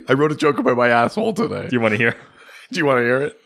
I wrote a joke about my asshole today. Do you want to hear? Do you want to hear it?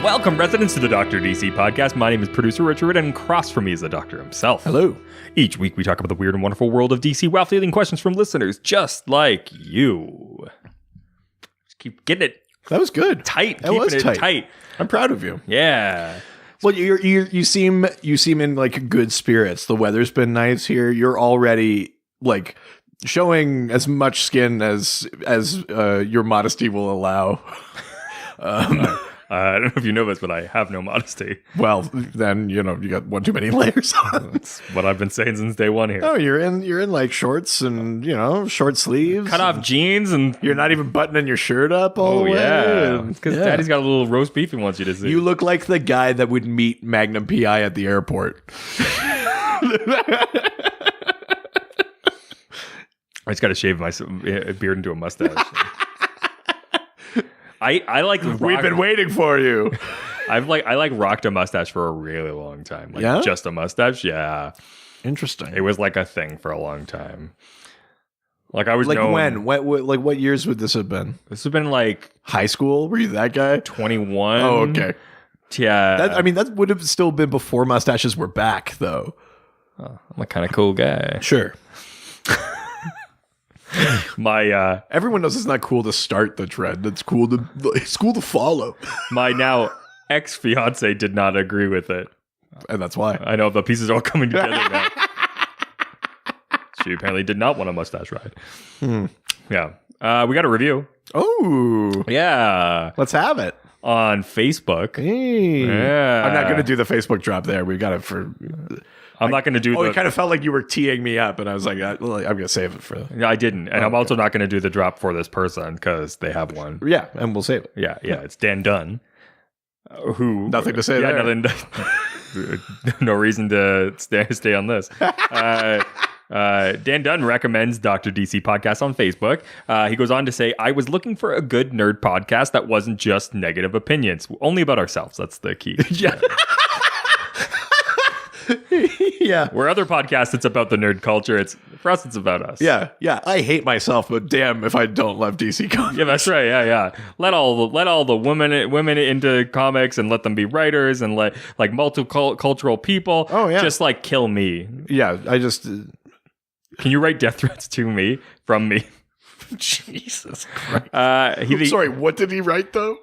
Welcome, residents, to the Dr. DC podcast. My name is producer Richard, and across from me is the doctor himself. Hello. Each week we talk about the weird and wonderful world of DC while fielding questions from listeners just like you. Just keep getting it. That was good. Tight. That was Keeping it tight. I'm proud of you. Yeah. Well, you seem in like good spirits. The weather's been nice here. You're already like showing as much skin as your modesty will allow. I don't know if you know this, but I have no modesty. Well, then you got one too many layers on. That's what I've been saying since day one here. Oh, you're in like shorts and short sleeves, Cut off jeans, and you're not even buttoning your shirt up all the way. Yeah, because Daddy's got a little roast beef he wants you to see. You look like the guy that would meet Magnum PI at the airport. I just got to shave my beard into a mustache. I like. We've been waiting for you. I rocked a mustache for a really long time. Like just a mustache. Yeah. Interesting. It was like a thing for a long time. Like I was like known, when? What years would this have been? This would have been like high school. Were you that guy? 21. Oh, okay. Yeah. That would have still been before mustaches were back, though. Oh, I'm a kind of cool guy. Sure. My everyone knows it's not cool to start the trend. It's cool to follow. My now ex-fiance did not agree with it, and that's why. I know the pieces are all coming together now. She apparently did not want a mustache ride. Yeah, we got a review. Oh, yeah. Let's have it on Facebook. Hey. Yeah, I'm not going to do the Facebook drop there. We got it for. I'm not going to do. It kind of felt like you were teeing me up, and I was like, I'm going to save it for. I didn't, and I'm also not going to do the drop for this person because they have one. Yeah, and we'll save it. Yeah. It's Dan Dunn. Who? Nothing to say there. Nothing. No reason to stay on this. Dan Dunn recommends Dr. DC podcast on Facebook. He goes on to say, I was looking for a good nerd podcast that wasn't just negative opinions, only about ourselves. That's the key. Yeah. Yeah. Where other podcasts, it's about the nerd culture. For us, it's about us. Yeah. I hate myself, but damn if I don't love DC Comics. Yeah, that's right. Yeah. Let all the women into comics and let them be writers and let like multicultural people. Oh yeah. Just like kill me. Yeah. I just. Can you write death threats to me from me? Jesus Christ. Sorry, what did he write, though?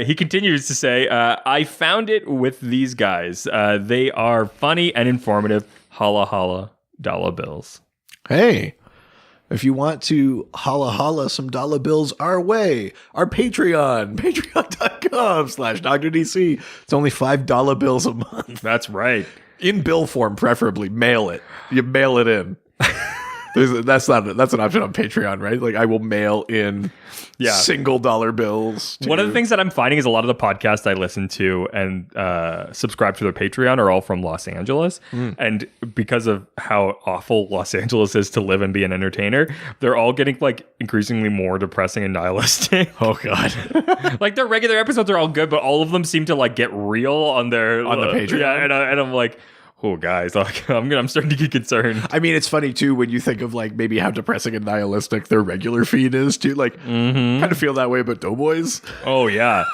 He continues to say, I found it with these guys. They are funny and informative. Holla, holla, dollar bills. Hey, if you want to holla, holla some dollar bills our way, our Patreon, patreon.com/DrDC. It's only $5 bills a month. That's right. In bill form, preferably. Mail it. You mail it in. That's an option on Patreon, right? Like I will mail in single dollar bills. One of the things that I'm finding is a lot of the podcasts I listen to and subscribe to their Patreon are all from Los Angeles. And because of how awful Los Angeles is to live and be an entertainer, they're all getting like increasingly more depressing and nihilistic. Oh God. Like their regular episodes are all good, but all of them seem to like get real on the Patreon. Yeah, and I'm like, oh, guys, like, I'm starting to get concerned. I mean, it's funny, too, when you think of, like, maybe how depressing and nihilistic their regular feed is, too. Like, kind of feel that way about Doughboys. Oh, yeah.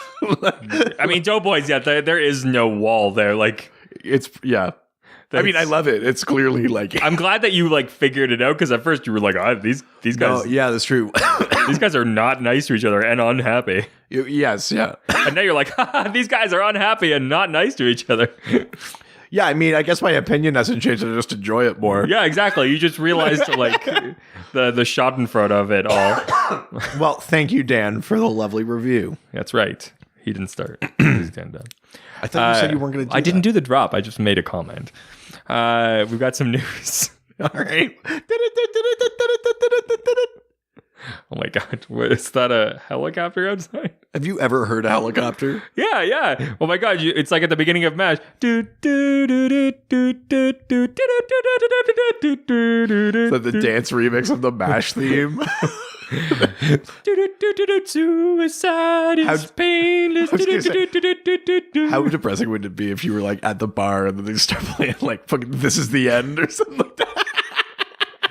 I mean, Doughboys, there is no wall there. Like, I mean, I love it. It's clearly, like... I'm glad that you, like, figured it out, because at first you were like, these guys... No, yeah, that's true. These guys are not nice to each other and unhappy. Yes, yeah. And now you're like, these guys are unhappy and not nice to each other. Yeah, I mean, I guess my opinion hasn't changed. I just enjoy it more. Yeah, exactly. You just realized like the schadenfreude of it all. Well, thank you, Dan, for the lovely review. That's right. He didn't start. He's done. I thought you said you weren't going to do I didn't do the drop. I just made a comment. We've got some news. All right. Oh my God. Is that a helicopter outside? Have you ever heard a helicopter? Yeah. Oh my god, it's like at the beginning of MASH. So the dance remix of the MASH theme. Suicide is painless. How depressing would it be if you were like at the bar and then they start playing like fucking "This Is the End" or something like that?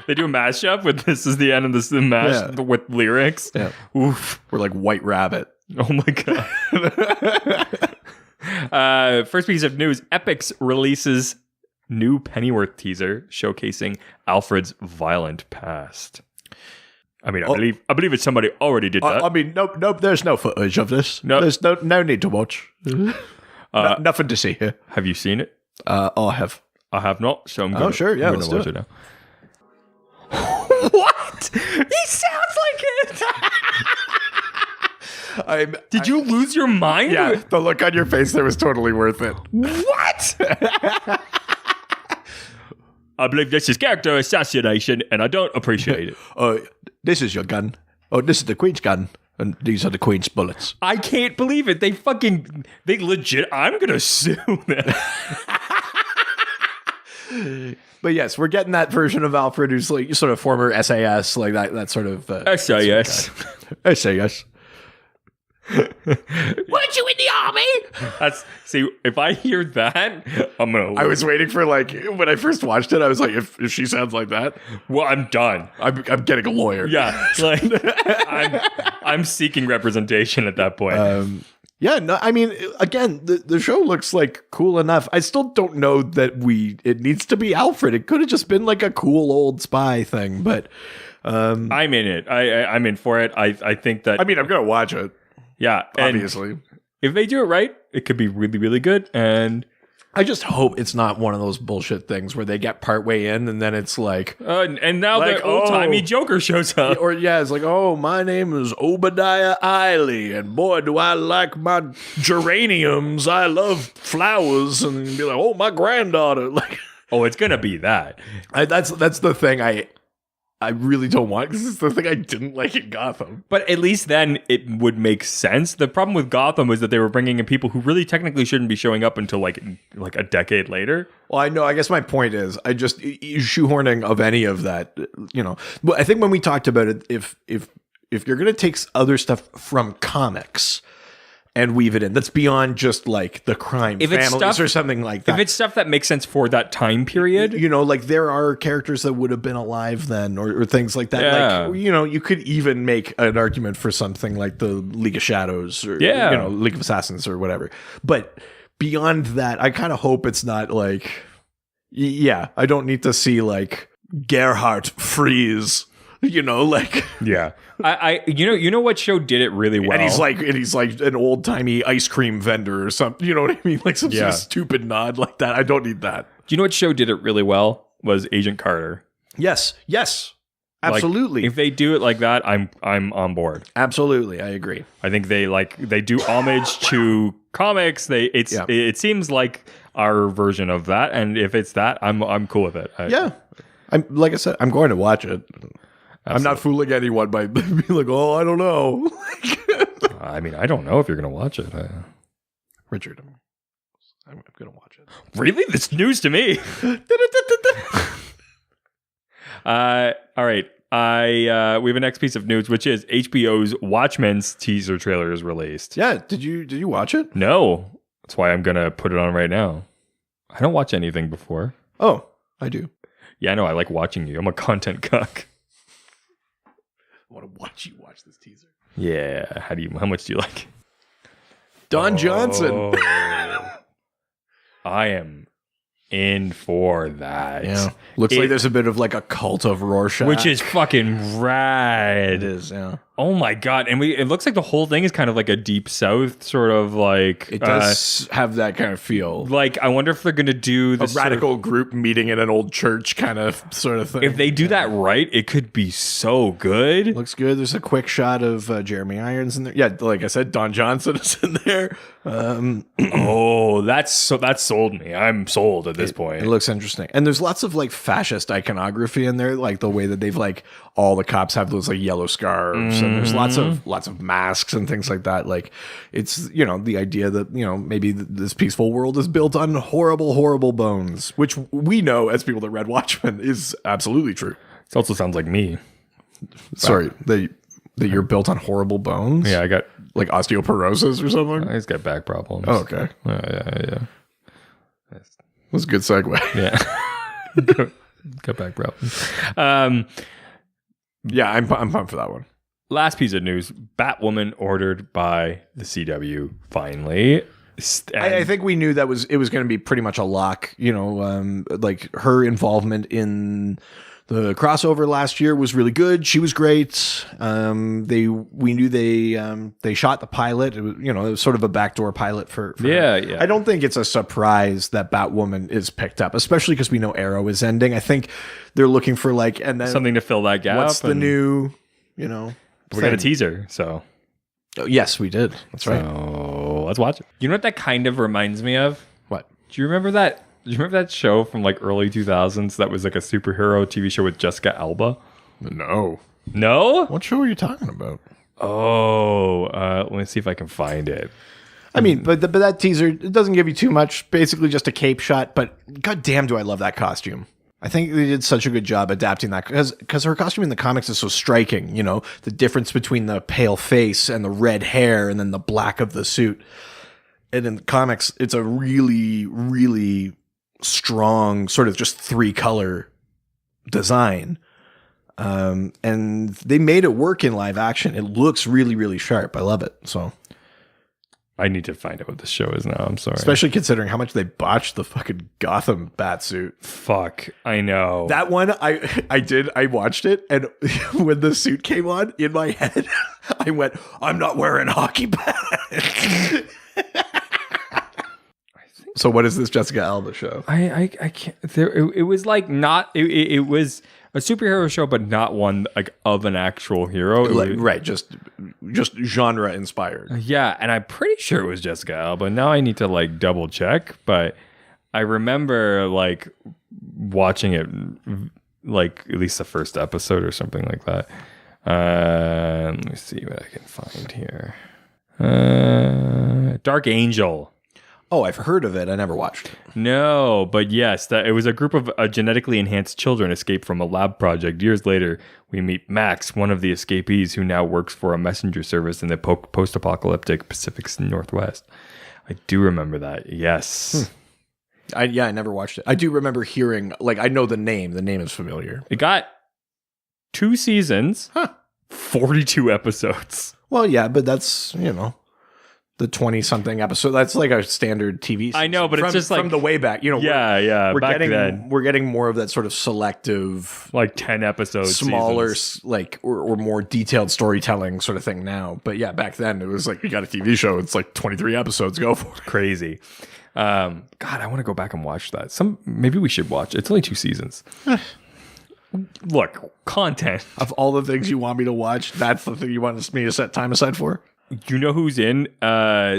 They do a mashup with "This Is the End" and "This is the mash" with lyrics. Yeah. Oof. We're like White Rabbit. Oh my god. First piece of news: Epix releases new Pennyworth teaser showcasing Alfred's violent past. I mean, I believe it's somebody already did that. I mean, nope. There's no footage of this. No. There's no need to watch. Nothing to see here. Have you seen it? I have. I have not. So I'm going. Oh, sure. Yeah, let's watch do it now. What? He sounds like it. Did you lose your mind? Yeah, the look on your face there was totally worth it. What? I believe this is character assassination, and I don't appreciate it. This is your gun. Oh, this is the Queen's gun, and these are the Queen's bullets. I can't believe it. They legit. I'm gonna sue them. But yes, we're getting that version of Alfred who's like sort of former SAS, like that sort of SAS. SAS. Weren't you in the army? See, if I hear that, I'm gonna. I was waiting for like when I first watched it, I was like, if she sounds like that, well, I'm done. I'm getting a lawyer. Yeah, like I'm seeking representation at that point. Yeah, no, I mean, again, the show looks like cool enough. I still don't know that it needs to be Alfred. It could have just been like a cool old spy thing, but I'm in it. I'm in for it. I think that. I mean, I'm gonna watch it. Yeah, obviously. If they do it right, it could be really, really good. And I just hope it's not one of those bullshit things where they get partway in and then it's like, and now the old-timey Joker shows up. Or it's like, oh, my name is Obadiah Eiley, and boy, do I like my geraniums. I love flowers, and be like, oh, my granddaughter. Like, oh, it's gonna be that. That's the thing I really don't want, because it's the thing I didn't like in Gotham. But at least then it would make sense. The problem with Gotham was that they were bringing in people who really technically shouldn't be showing up until like a decade later. Well, I know. I guess my point is, I just shoehorning of any of that, But I think when we talked about it, if you're going to take other stuff from comics and weave it in, that's beyond just like the crime families or something like that. If it's stuff that makes sense for that time period, like there are characters that would have been alive then, or things like that. Yeah. Like, you could even make an argument for something like the League of Shadows, or League of Assassins, or whatever. But beyond that, I kind of hope it's not like, I don't need to see like Gerhardt freeze. yeah. I what show did it really well? And he's like an old timey ice cream vendor or something. You know what I mean? Like some sort of stupid nod like that. I don't need that. Do you know what show did it really well? Was Agent Carter. Yes, absolutely. Like, if they do it like that, I'm on board. Absolutely, I agree. I think they do homage to comics. It seems like our version of that, and if it's that, I'm cool with it. I'm like I said, I'm going to watch it. Absolutely. I'm not fooling anyone by being like, oh, I don't know. I mean, I don't know if you're going to watch it. Richard, I'm going to watch it. Really? That's news to me. All right. We have a next piece of news, which is HBO's Watchmen's teaser trailer is released. Yeah. Did you watch it? No. That's why I'm going to put it on right now. I don't watch anything before. Oh, I do. Yeah, I know. I like watching you. I'm a content cuck. I want to watch you watch this teaser. Yeah. How much do you like? Don Johnson. I am in for that. Yeah. Looks like there's a bit of like a cult of Rorschach. Which is fucking rad. It is, yeah. Oh my god. And it looks like the whole thing is kind of like a Deep South sort of like... It does have that kind of feel. Like, I wonder if they're going to do a radical group meeting in an old church kind of sort of thing. If they do that right, it could be so good. Looks good. There's a quick shot of Jeremy Irons in there. Yeah, like I said, Don Johnson is in there. That sold me. I'm sold at this point. It looks interesting. And there's lots of like fascist iconography in there, like the way that they've like all the cops have those like yellow scarves and there's lots of masks and things like that. Like, it's, you know, the idea that, you know, maybe this peaceful world is built on horrible bones, which we know as people that read Watchmen is absolutely true. It also sounds like me. Sorry, that you're built on horrible bones. Yeah, I got like osteoporosis or something. I just got back problems. Oh, okay, yeah. That was a good segue. Yeah, got back problems. Yeah, I'm pumped for that one. Last piece of news: Batwoman ordered by the CW finally. I think we knew that it was going to be pretty much a lock. You know, like her involvement in the crossover last year was really good. She was great. We knew they shot the pilot. It was, you know, it was sort of a backdoor pilot for yeah. I don't think it's a surprise that Batwoman is picked up, especially because we know Arrow is ending. I think they're looking for like, and then something to fill that gap. What's the new, you know, we got a teaser, so. Oh, yes, we did. That's right. So let's watch it. You know what that kind of reminds me of? What? Do you remember that? Do you remember that show from like early 2000s that was like a superhero TV show with Jessica Alba? No. No? What show are you talking about? Oh, let me see if I can find it. I mean, but that teaser, it doesn't give you too much. Basically just a cape shot, but goddamn do I love that costume. I think they did such a good job adapting that because her costume in the comics is so striking, you know, the difference between the pale face and the red hair and then the black of the suit. And in the comics, it's a really, really strong sort of just 3-color design. And they made it work in live action. It looks really, really sharp. I love it. So I need to find out what this show is now. I'm sorry. Especially considering how much they botched the fucking Gotham Batsuit. Fuck, I know. That one, I watched it, and when the suit came on, in my head, I went, I'm not wearing hockey pads. So what is this Jessica Alba show? I can't. It was like not. It was a superhero show, but not one like of an actual hero. Right, just genre inspired. Yeah, and I'm pretty sure it was Jessica Alba. Now I need to like double check, but I remember like watching it, like at least the first episode or something like that. Let me see what I can find here. Dark Angel. Oh, I've heard of it. I never watched it. No, but yes, it was a group of genetically enhanced children escaped from a lab project. Years later, we meet Max, one of the escapees who now works for a messenger service in the post-apocalyptic Pacific Northwest. I do remember that. Yes. I never watched it. I do remember hearing, like, I know the name. The name is familiar. It got 2 seasons, 42 episodes. Well, yeah, but that's, you know, the 20-something episode. That's like a standard TV season. I know, but it's just like from the way back. You know, we're getting more of that sort of selective, like 10 episodes, smaller, like or more detailed storytelling sort of thing now. But yeah, back then it was like, you got a TV show. It's like 23 episodes. Go for it. Crazy. God, I want to go back and watch that. Maybe we should watch. It's only 2 seasons. Look, content. Of all the things you want me to watch, that's the thing you want me to set time aside for? You know who's in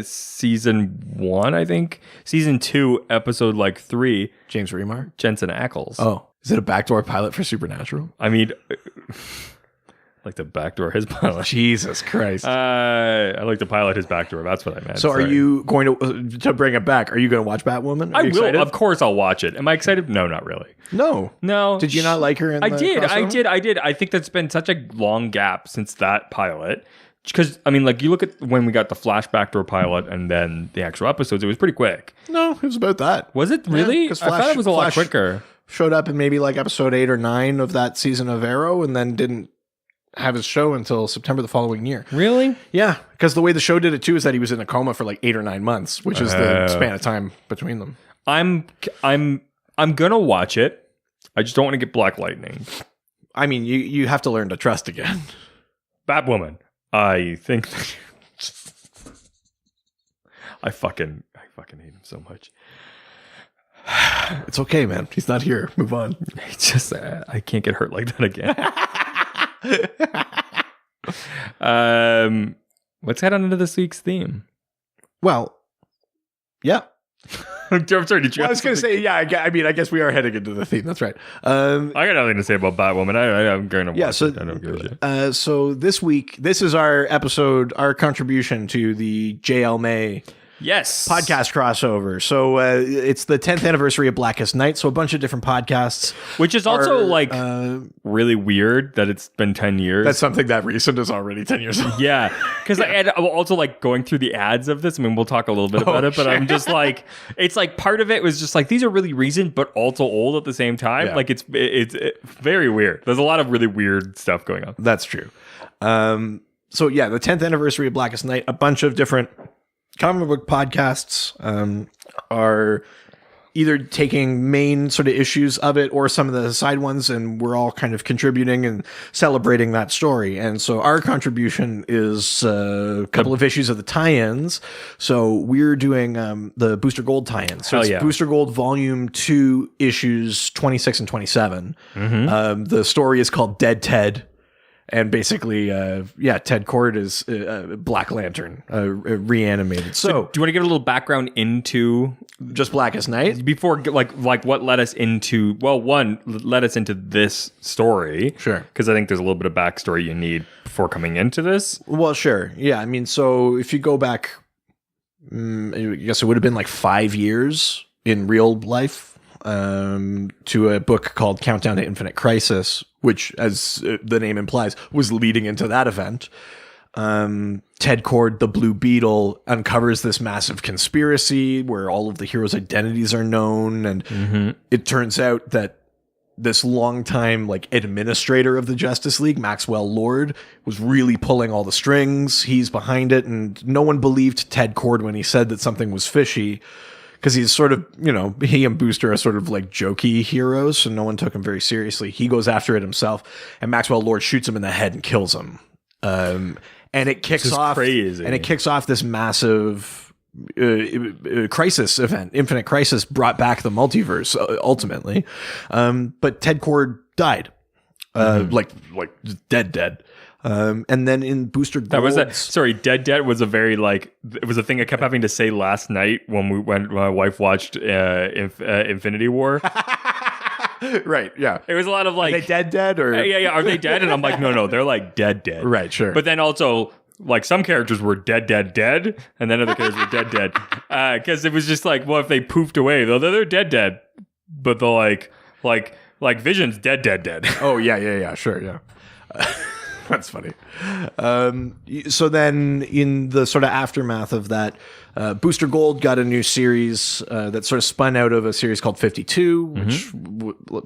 season 1, I think? Season 2, episode like 3. James Remar? Jensen Ackles. Oh. Is it a backdoor pilot for Supernatural? I mean, like the backdoor his pilot. Jesus Christ. I like to pilot his backdoor. That's what I meant. So are you going to bring it back, are you going to watch Batwoman? I will. Excited? Of course I'll watch it. Am I excited? No, not really. No. Did you not like her in I did. I think that's been such a long gap since that pilot. Because, I mean, like, you look at when we got the flashback door pilot and then the actual episodes, it was pretty quick. No, it was about that. Was it really? Yeah, I thought it was a lot quicker. Showed up in maybe like episode 8 or 9 of that season of Arrow and then didn't have his show until September the folling year. Really? Yeah, because the way the show did it too is that he was in a coma for like 8 or 9 months, which is the span of time between them. I'm gonna watch it. I just don't want to get Black Lightning. I mean, you have to learn to trust again. Batwoman. I think I fucking hate him so much. It's okay, man. He's not here. Move on. It's just I can't get hurt like that again. Let's head on into this week's theme. Well, yeah. I'm sorry, did you? I was going to say, yeah. I mean, I guess we are heading into the theme. That's right. I got nothing to say about Batwoman. I'm going to watch it. I don't give a shit. So this week, this is our episode, our contribution to the JL May Yes. podcast crossover. So it's the 10th anniversary of Blackest Night. So a bunch of different podcasts. Which is also really weird that it's been 10 years. That's something that recent is already 10 years old. Yeah. Because I'm also like going through the ads of this. I mean, we'll talk a little bit about it, but I'm just like, it's like part of it was just like, these are really recent, but also old at the same time. Yeah. Like it's very weird. There's a lot of really weird stuff going on. That's true. So yeah, the 10th anniversary of Blackest Night, a bunch of different comic book podcasts are either taking main sort of issues of it or some of the side ones, and we're all kind of contributing and celebrating that story. And so our contribution is a couple of issues of the tie-ins. So we're doing the Booster Gold tie-ins. So it's Booster Gold Volume 2, issues 26 and 27. Mm-hmm. The story is called Dead Ted. And basically, Ted Kord is Black Lantern, reanimated. So, do you want to give a little background into just Blackest Night before, like what led us into? Well, one led us into this story, sure, because I think there's a little bit of backstory you need before coming into this. Well, sure, yeah. I mean, so if you go back, I guess it would have been like 5 years in real life. To a book called Countdown to Infinite Crisis, which, as the name implies, was leading into that event. Ted Kord, the Blue Beetle, uncovers this massive conspiracy where all of the heroes' identities are known, and it turns out that this longtime administrator of the Justice League, Maxwell Lord, was really pulling all the strings. He's behind it, and no one believed Ted Kord when he said that something was fishy. Because he's sort of, he and Booster are sort of like jokey heroes, so no one took him very seriously. He goes after it himself, and Maxwell Lord shoots him in the head and kills him. And it kicks off crazy. And it kicks off this massive crisis event. Infinite Crisis brought back the multiverse ultimately, but Ted Kord died, like dead. And then in Booster Gold, Dead was a very it was a thing I kept having to say last night when my wife watched Infinity War. Right, yeah. It was a lot of like, are they dead or yeah, are they dead? And I'm like, no, they're like dead. Right, sure. But then also like some characters were dead, and then other characters were dead. Because it was just like, well, if they poofed away, though, they're dead. But they're like Vision's dead. Oh yeah, sure, yeah. That's funny. So then in the sort of aftermath of that, Booster Gold got a new series that sort of spun out of a series called 52, which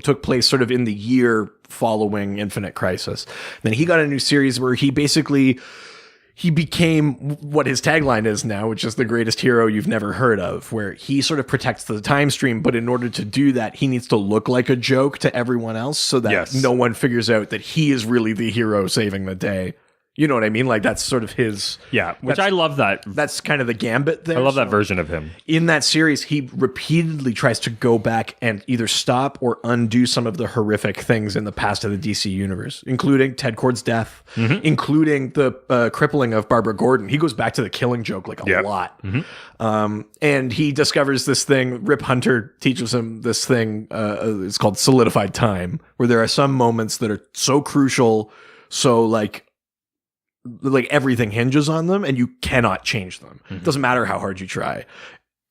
took place sort of in the year following Infinite Crisis. Then he got a new series where he became what his tagline is now, which is the greatest hero you've never heard of, where he sort of protects the time stream, but in order to do that, he needs to look like a joke to everyone else so that no one figures out that he is really the hero saving the day. You know what I mean? Like, that's sort of his... Yeah, which I love that. That's kind of the gambit there. I love that version of him. In that series, he repeatedly tries to go back and either stop or undo some of the horrific things in the past of the DC universe, including Ted Kord's death, including the crippling of Barbara Gordon. He goes back to the Killing Joke a lot. And he discovers this thing. Rip Hunter teaches him this thing. It's called solidified time, where there are some moments that are so crucial, so like everything hinges on them and you cannot change them. Doesn't matter how hard you try.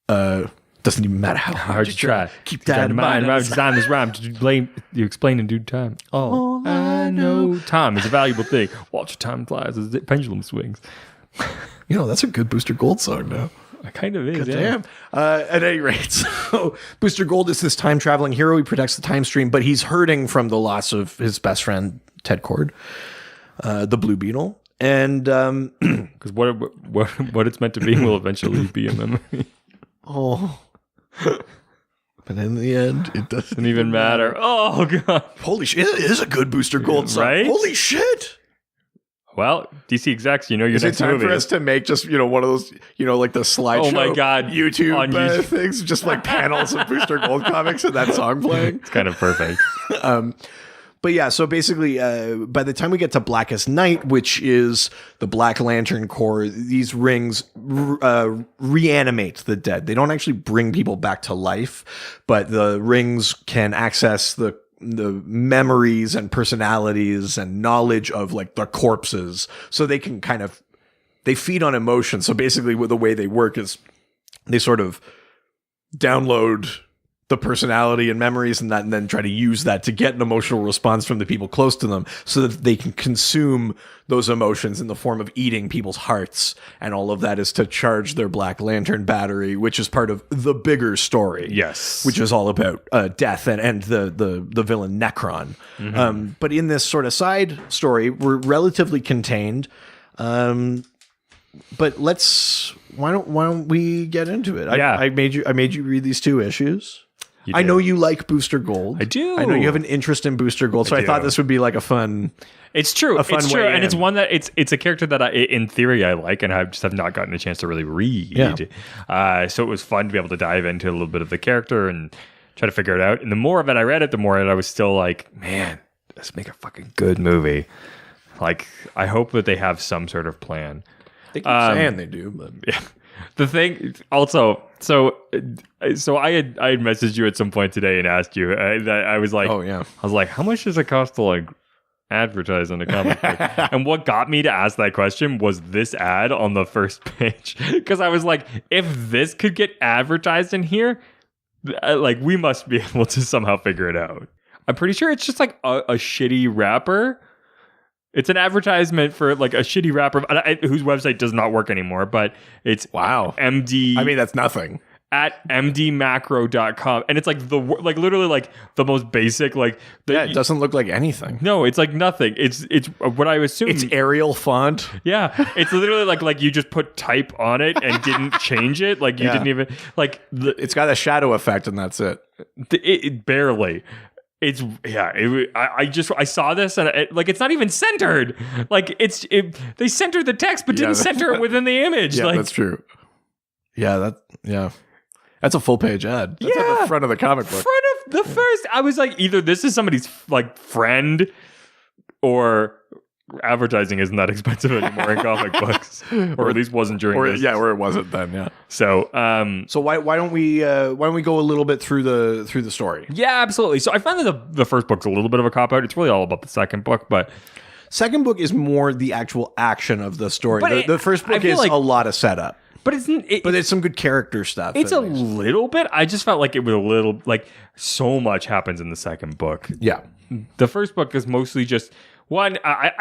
Doesn't even matter how hard you try. Keep that in mind. Design this rhyme to you explain in due time. Oh, I know time is a valuable thing. Watch your time flies as the pendulum swings. That's a good Booster Gold song now. It kind of is. Damn. At any rate, so Booster Gold is this time traveling hero. He protects the time stream, but he's hurting from the loss of his best friend, Ted Kord, the Blue Beetle. And because what it's meant to be will eventually be a memory. Oh, but in the end, it doesn't even matter. Oh god! Holy shit! It is a good Booster Gold song. Right? Holy shit! Well, DC execs, your is next it time movie for us to make just one of those like the slideshow? Oh my god! YouTube, on YouTube. Things, just like panels of Booster Gold comics and that song playing. It's kind of perfect. But yeah, so basically, by the time we get to Blackest Night, which is the Black Lantern Corps, these rings reanimate the dead. They don't actually bring people back to life, but the rings can access the memories and personalities and knowledge of like the corpses, so they can they feed on emotion. So basically, the way they work is they sort of download the personality and memories and that, and then try to use that to get an emotional response from the people close to them, so that they can consume those emotions in the form of eating people's hearts. And all of that is to charge their Black Lantern battery, which is part of the bigger story. Yes. Which is all about death and the villain Necron. Mm-hmm. But in this sort of side story, we're relatively contained. But why don't we get into it? Yeah. I made you read these 2 issues. I know you like Booster Gold. I do. I know you have an interest in Booster Gold, so I thought this would be like a fun. It's true. It's true, and in. it's one that it's a character that in theory I like, and I just have not gotten a chance to really read. Yeah. So it was fun to be able to dive into a little bit of the character and try to figure it out. And the more of it I read it, the more I was still like, man, let's make a fucking good movie. Like, I hope that they have some sort of plan. They keep saying they do, but yeah. The thing also, so I had messaged you at some point today and asked you that I was like, oh yeah, I was like, how much does it cost to like advertise on a comic book? And what got me to ask that question was this ad on the first page, because I was like, if this could get advertised in here, like we must be able to somehow figure it out. I'm pretty sure it's just like a shitty rapper. It's an advertisement for like a shitty rapper whose website does not work anymore, but it's MD. I mean, that's nothing. At mdmacro.com. And it's like literally like the most basic, like it doesn't look like anything. No, it's like nothing. It's what I assume. It's Arial font. Yeah. It's literally like you just put type on it and didn't change it. Like you didn't even like it's got a shadow effect and that's it. It barely. It's I saw this and it's not even centered. Like they centered the text but didn't center it within the image. Yeah, like, that's true. Yeah, that's a full page ad. That's at the front of the comic book. Front of the first. I was like, either this is somebody's like friend, or advertising isn't that expensive anymore in comic books, or at least wasn't during this. Yeah, or it wasn't then. Yeah. So why don't we go a little bit through the story? Yeah, absolutely. So I found that the first book's a little bit of a cop out. It's really all about the second book, but second book is more the actual action of the story. The first book is a lot of setup. But it's some good character stuff. It's a little bit. I just felt like it was a little like so much happens in the second book. Yeah. The first book is mostly just one. I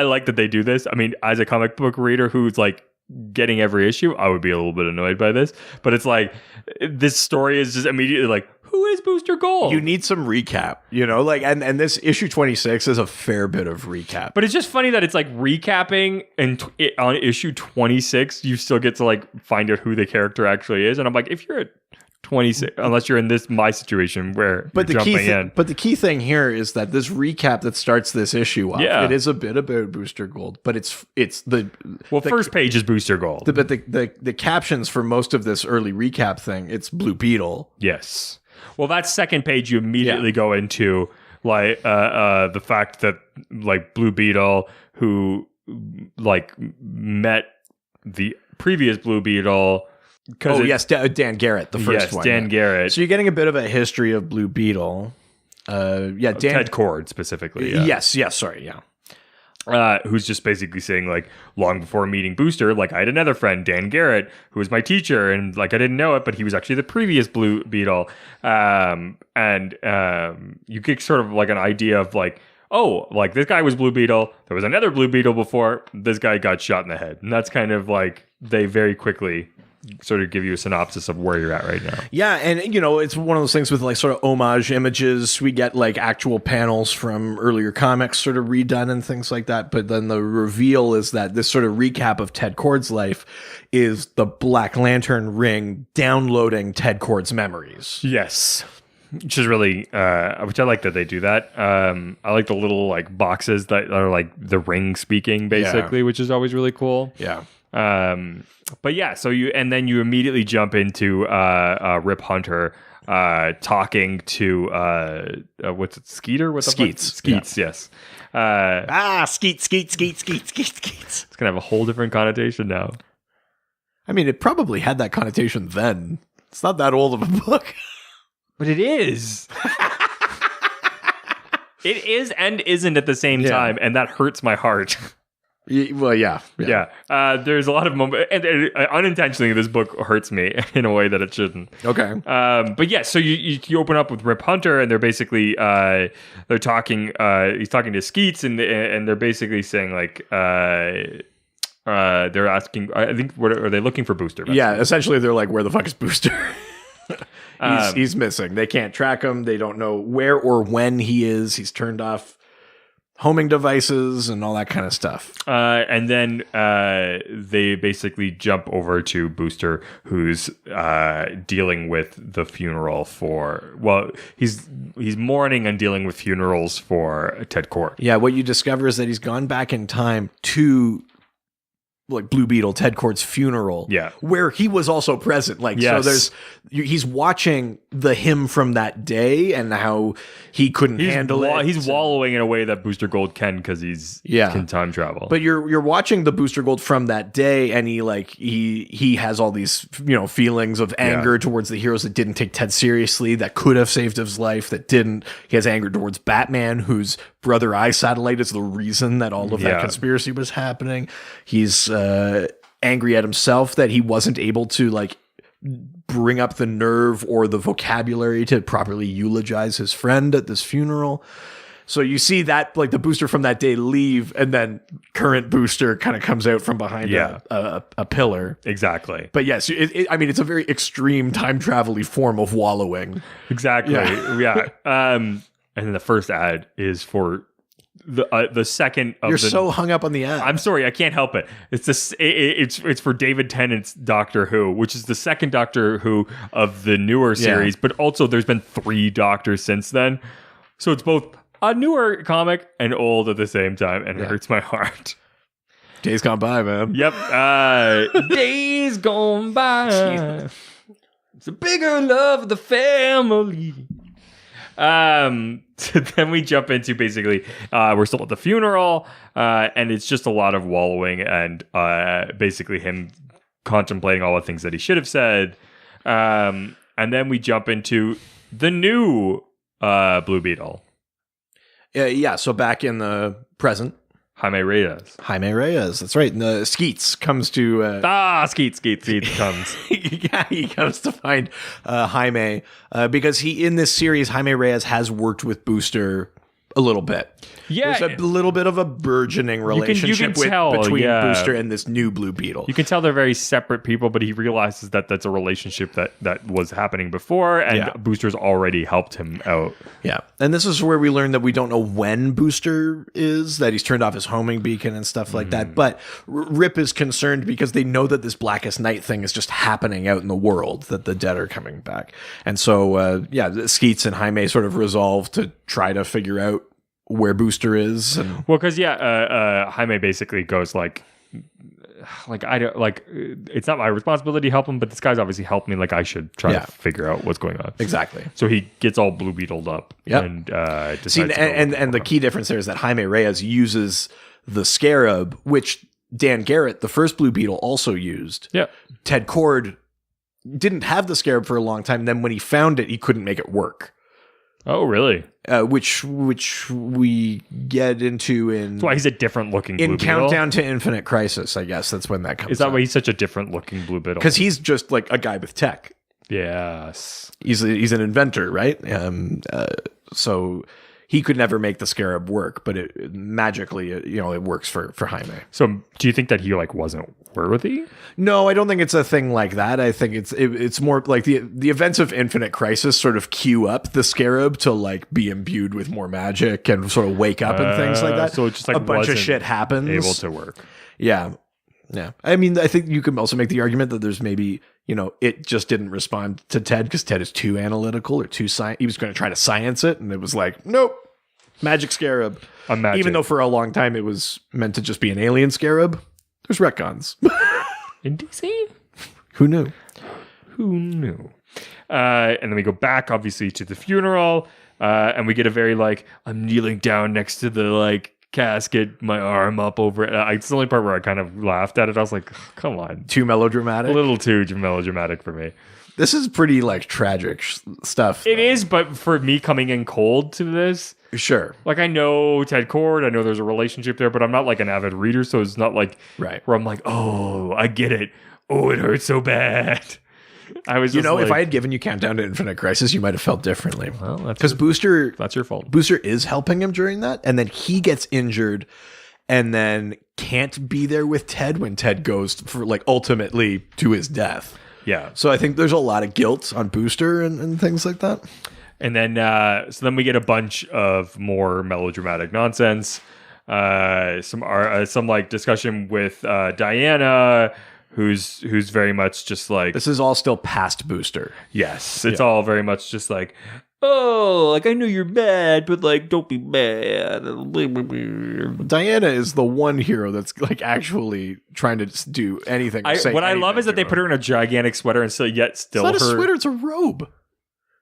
like that they do this. I mean, as a comic book reader who's like getting every issue, I would be a little bit annoyed by this. But it's like this story is just immediately like, who is Booster Gold? You need some recap, and this issue 26 is a fair bit of recap. But it's just funny that it's like recapping, and on issue 26, you still get to like find out who the character actually is. And I'm like, if you're at 26, unless you're in my situation where you're jumping in. But the key thing here is that this recap that starts this issue off, it is a bit about Booster Gold, but it's the first page is Booster Gold. But the captions for most of this early recap thing, it's Blue Beetle. Yes. Well, that second page you immediately go into like the fact that like Blue Beetle, who like met the previous Blue Beetle. Dan Garrett, the first one. Yes, Dan Garrett. So you're getting a bit of a history of Blue Beetle. Ted Cord specifically. Yeah. Yes, sorry, yeah. Who's just basically saying like, long before meeting Booster, like I had another friend, Dan Garrett, who was my teacher, and like I didn't know it, but he was actually the previous Blue Beetle. You get sort of like an idea of like, oh, like this guy was Blue Beetle. There was another Blue Beetle before. This guy got shot in the head, and that's kind of like they very quickly sort of give you a synopsis of where you're at right now. Yeah, and it's one of those things with like sort of homage images. We get like actual panels from earlier comics sort of redone and things like that. But then the reveal is that this sort of recap of Ted Cord's life is the Black Lantern ring downloading Ted Cord's memories. Yes. Which is really, which I like that they do that. I like the little like boxes that are like the ring speaking basically, which is always really cool. Yeah. But yeah, so you immediately jump into Rip Hunter, talking to what's it, Skeeter? What the Skeets. fuck? Skeets, yes. Skeet. It's gonna have a whole different connotation now. I mean, it probably had that connotation then. It's not that old of a book. But it is. It is and isn't at the same time, and that hurts my heart. Well, yeah. There's a lot of moments, and unintentionally, this book hurts me in a way that it shouldn't. Okay. But yeah, so you open up with Rip Hunter, and they're basically they're talking. He's talking to Skeets, and they're basically saying like they're asking. I think what are they looking for Booster? Yeah, essentially they're like, where the fuck is Booster? He's missing. They can't track him. They don't know where or when he is. He's turned off homing devices and all that kind of stuff. And then they basically jump over to Booster, who's dealing with the funeral for... Well, he's mourning and dealing with funerals for Ted Kord. Yeah, what you discover is that he's gone back in time to... like Blue Beetle, Ted Kord's funeral, where he was also present. Like, so he's watching him from that day and how he couldn't handle it. He's wallowing in a way that Booster Gold can because he can time travel. But you're watching the Booster Gold from that day, and he has all these feelings of anger towards the heroes that didn't take Ted seriously, that could have saved his life, that didn't. He has anger towards Batman, whose brother eye satellite is the reason that all of that conspiracy was happening. He's angry at himself that he wasn't able to like bring up the nerve or the vocabulary to properly eulogize his friend at this funeral. So you see that like the Booster from that day leave, and then current Booster kind of comes out from behind a pillar. Exactly. But yes, I mean, it's a very extreme time travel-y form of wallowing. Exactly. Yeah. And then the first ad is for the second of You're so hung up on the ad. I'm sorry, I can't help it. It's for David Tennant's Doctor Who, which is the second Doctor Who of the newer series, but also there's been 3 Doctors since then. So it's both a newer comic and old at the same time, and it hurts my heart. Days gone by, man. Yep. Days gone by. It's a bigger love of the family. So then we jump into basically we're still at the funeral, and it's just a lot of wallowing and basically him contemplating all the things that he should have said, and then we jump into the new Blue Beetle. So back in the present, Jaime Reyes, that's right. And the Skeets comes to Skeets comes. He comes to find Jaime because in this series Jaime Reyes has worked with Booster a little bit. Yeah, there's a little bit of a burgeoning relationship between Booster and this new Blue Beetle. You can tell they're very separate people, but he realizes that that's a relationship that was happening before, and Booster's already helped him out. Yeah, and this is where we learn that we don't know when Booster is, that he's turned off his homing beacon and stuff like that. But Rip is concerned because they know that this Blackest Night thing is just happening out in the world, that the dead are coming back. And so, Skeets and Jaime sort of resolve to try to figure out where Booster is. Well, because Jaime basically goes like I don't it's not my responsibility to help him, but this guy's obviously helped me. Like I should try to figure out what's going on. Exactly. So he gets all Blue Beetled up. And decides and the key difference there is that Jaime Reyes uses the Scarab, which Dan Garrett, the first Blue Beetle, also used. Yeah. Ted Kord didn't have the Scarab for a long time. Then when he found it, he couldn't make it work. Oh, really? Which we get into in... That's why he's a different looking Blue Beetle. In Countdown to Infinite Crisis, I guess. That's when that comes Is that why he's such a different looking Blue Beetle? Because he's just like a guy with tech. Yes. He's an inventor, right? So he could never make the Scarab work, but it magically, it works for Jaime. So do you think that he wasn't worthy? No, I don't think it's a thing like that. I think it's more like the events of Infinite Crisis sort of cue up the Scarab to be imbued with more magic and sort of wake up and things like that. So it's just a bunch of shit happens. Able to work. Yeah. Yeah. I mean, I think you can also make the argument that there's maybe, it just didn't respond to Ted because Ted is too analytical or too he was going to try to science it, and it was like, nope. Magic Scarab. Even though for a long time it was meant to just be an alien Scarab. There's retcons. In DC? Who knew? Who knew? And then we go back, obviously, to the funeral. And we get a very, like, I'm kneeling down next to the, like, casket, my arm up over it. It's the only part where I kind of laughed at it. I was like, come on. Too melodramatic? A little too melodramatic for me. This is pretty, like, tragic stuff. It is, but for me coming in cold to this... Sure. Like, I know Ted Kord, I know there's a relationship there, but I'm not, like, an avid reader, so it's not, like, right. where I'm like, oh, I get it. Oh, it hurts so bad. I was just if I had given you Countdown to Infinite Crisis, you might have felt differently. Well, because Booster... That's your fault. Booster is helping him during that, and then he gets injured and then can't be there with Ted when Ted goes for, like, ultimately to his death. Yeah. So I think there's a lot of guilt on Booster and things like that. And then, so then we get a bunch of more melodramatic nonsense. Some like discussion with Diana, who's very much just like... This is all still past Booster. Yes. It's all very much just like, oh, like, I know you're mad, but, like, don't be mad. Diana is the one hero that's, like, actually trying to do anything. What I love is that they put her in a gigantic sweater and still it's not a sweater, it's a robe.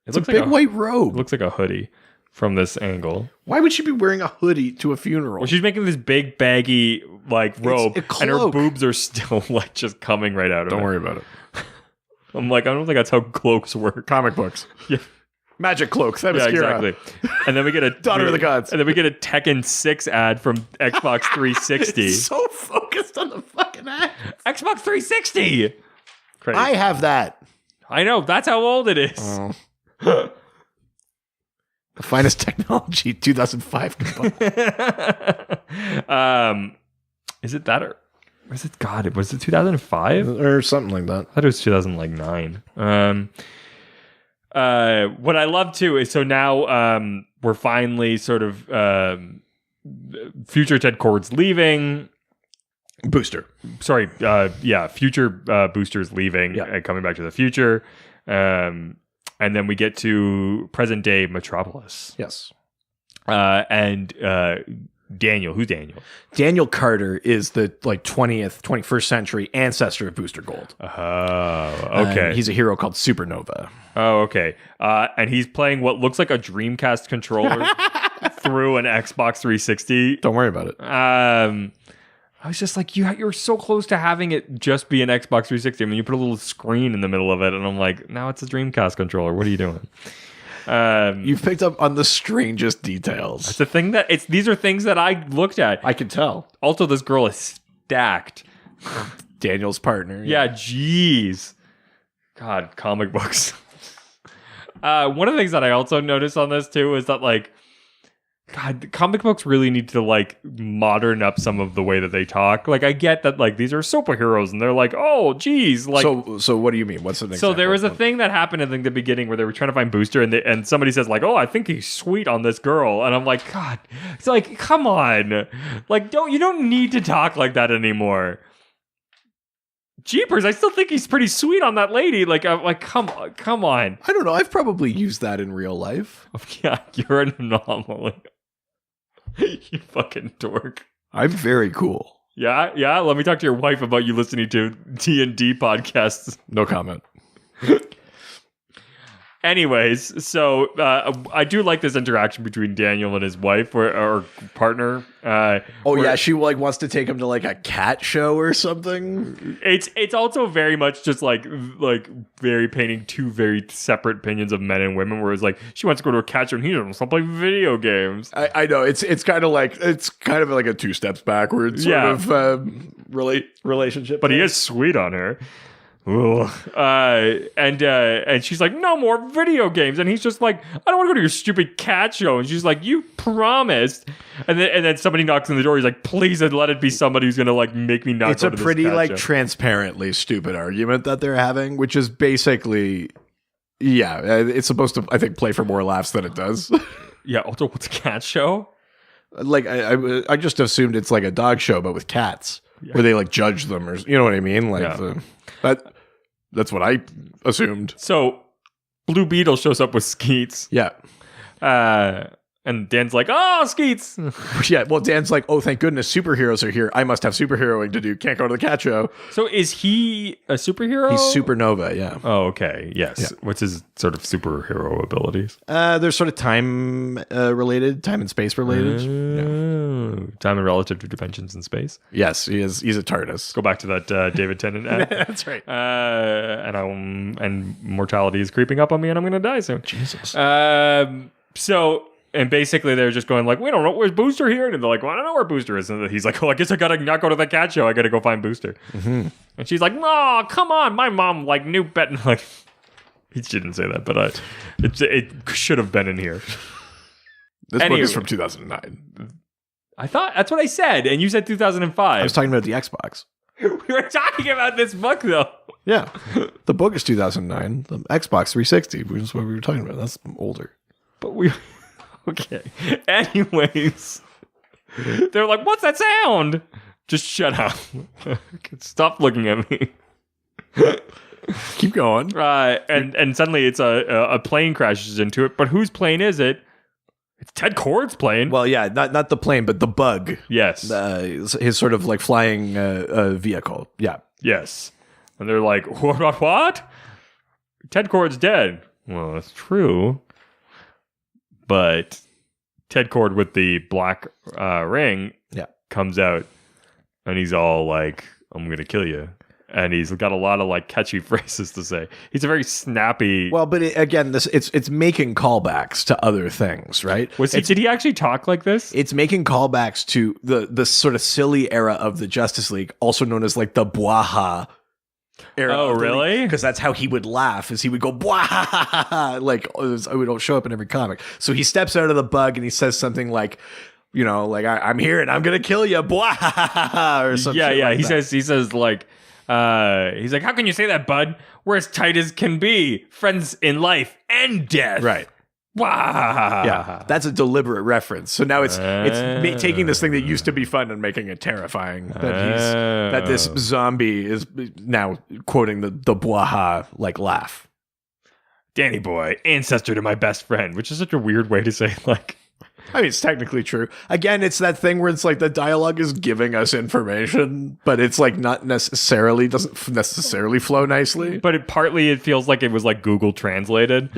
It's a big white robe. It looks like a hoodie from this angle. Why would she be wearing a hoodie to a funeral? Well, she's making this big baggy, like, robe, and her boobs are still, like, just coming right out of it. Don't worry about it. I'm like, I don't think that's how cloaks work. Comic books. Yeah. Magic cloaks. Yeah, exactly. And then we get a Daughter of the Gods. And then we get a Tekken 6 ad from Xbox 360. It's so focused on the fucking ad. Xbox 360. Crazy. I have that. I know. That's how old it is. Oh. The finest technology, 2005. Is it that or was it? God, was it 2005 or something like that? I thought it was 2009. What I love too is so now we're finally sort of future Ted Kord's leaving. Booster. Sorry, future Booster's leaving and coming back to the future. And then we get to present day Metropolis. Yes. And Daniel. Who's Daniel? Daniel Carter is the 21st century ancestor of Booster Gold. Oh, okay. He's a hero called Supernova. Oh, okay. And he's playing what looks like a Dreamcast controller through an Xbox 360. Don't worry about it. I was just like, you're so close to having it just be an Xbox 360. I mean, you put a little screen in the middle of it, and I'm like, now it's a Dreamcast controller. What are you doing? You've picked up on the strangest details. It's a thing these are things that I looked at. I can tell. Also, this girl is stacked. Daniel's partner. Yeah, jeez. God, comic books. One of the things that I also noticed on this too is that, like, God, the comic books really need to, like, modern up some of the way that they talk. Like, I get that, like, these are superheroes, and they're like, oh, geez. Like, so what do you mean? What's the So there was a thing that happened, I think, the beginning where they were trying to find Booster, and somebody says, like, oh, I think he's sweet on this girl. And I'm like, God, it's like, come on. Like, you don't need to talk like that anymore. Jeepers, I still think he's pretty sweet on that lady. Like, I'm like, come on. I don't know. I've probably used that in real life. Yeah, you're an anomaly. You fucking dork. I'm very cool. Yeah. Let me talk to your wife about you listening to D&D podcasts. No comment. Anyways, so I do like this interaction between Daniel and his wife or partner. She like wants to take him to like a cat show or something. It's also very much just like very painting two very separate opinions of men and women. Where it's like she wants to go to a cat show and he doesn't want to play video games. I know it's kind of like a two steps backwards sort of relationship. But he is sweet on her. And she's like, no more video games, and he's just like, I don't want to go to your stupid cat show. And she's like, you promised. And then somebody knocks on the door. He's like, please let it be somebody who's gonna like make me not. It's go to this cat show. It's a pretty transparently stupid argument that they're having, which is basically, it's supposed to, I think, play for more laughs than it does. Yeah. Also, what's a cat show? Like I just assumed it's like a dog show, but with cats, where they like judge them, or you know what I mean, like. Yeah. That's what I assumed. So, Blue Beetle shows up with Skeets. Yeah. And And Dan's like, oh, Skeets. Yeah, well, Dan's like, oh, thank goodness superheroes are here. I must have superheroing to do. Can't go to the cat show. So is he a superhero? He's Supernova, yeah. Oh, okay. Yes. Yeah. What's his sort of superhero abilities? They're sort of time related, time and space related. Time and relative to dimensions in space. Yes, he's a TARDIS. Go back to that David Tennant ad. That's right. And mortality is creeping up on me, and I'm going to die soon. Jesus. So, and basically they're just going like, we don't know, where's Booster here? And they're like, well, I don't know where Booster is. And he's like, oh, I guess I gotta not go to the cat show. I gotta go find Booster. Mm-hmm. And she's like, no, come on. My mom like knew better. Like, he didn't say that, but it should have been in here. This book is from 2009. I thought that's what I said, and you said 2005. I was talking about the Xbox. We were talking about this book though. Yeah, the book is 2009. The Xbox 360, which is what we were talking about. That's older. But we... Okay. Anyways, they're like, what's that sound? Just shut up. Stop looking at me. Keep going. And suddenly it's a plane crashes into it. But whose plane is it? It's Ted Kord's plane. Well, yeah, not the plane, but the bug. Yes. His sort of like flying vehicle. Yeah. Yes. And they're like, what? Ted Kord's dead. Well, that's true. But Ted Kord with the black ring comes out and he's all like, I'm going to kill you. And he's got a lot of like catchy phrases to say. He's a very snappy. Well, but again, it's making callbacks to other things, right? Did he actually talk like this? It's making callbacks to the sort of silly era of the Justice League, also known as like the Bwaha era. Oh, really? Because that's how he would laugh, is he would go Bwaha, like it would show up in every comic. So he steps out of the bug and he says something like, you know, like I'm here and I'm gonna kill you, Bwaha, or something. Yeah. Like he says like. He's like, how can you say that, bud? We're as tight as can be. Friends in life and death. Right. Wow. Yeah, that's a deliberate reference. So now it's taking this thing that used to be fun and making it terrifying. That this zombie is now quoting the Bwaha like laugh. Danny boy, ancestor to my best friend, which is such a weird way to say like. I mean, it's technically true. Again, it's that thing where it's like the dialogue is giving us information, but it's like doesn't necessarily flow nicely. But it feels like it was like Google translated.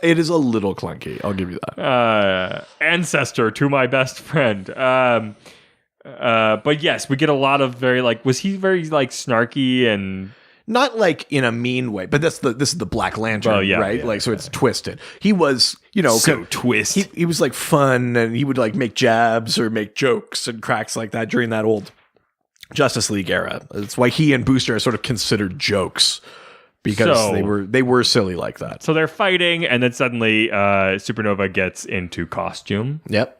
It is a little clunky. I'll give you that. Ancestor to my best friend. But yes, we get a lot of very like, was he very like snarky and... Not like in a mean way, but this is the Black Lantern, right? Yeah, so it's twisted. He was, so twist. He was like fun, and he would like make jabs or make jokes and cracks like that during that old Justice League era. That's why he and Booster are sort of considered jokes because they were silly like that. So they're fighting, and then suddenly Supernova gets into costume. Yep.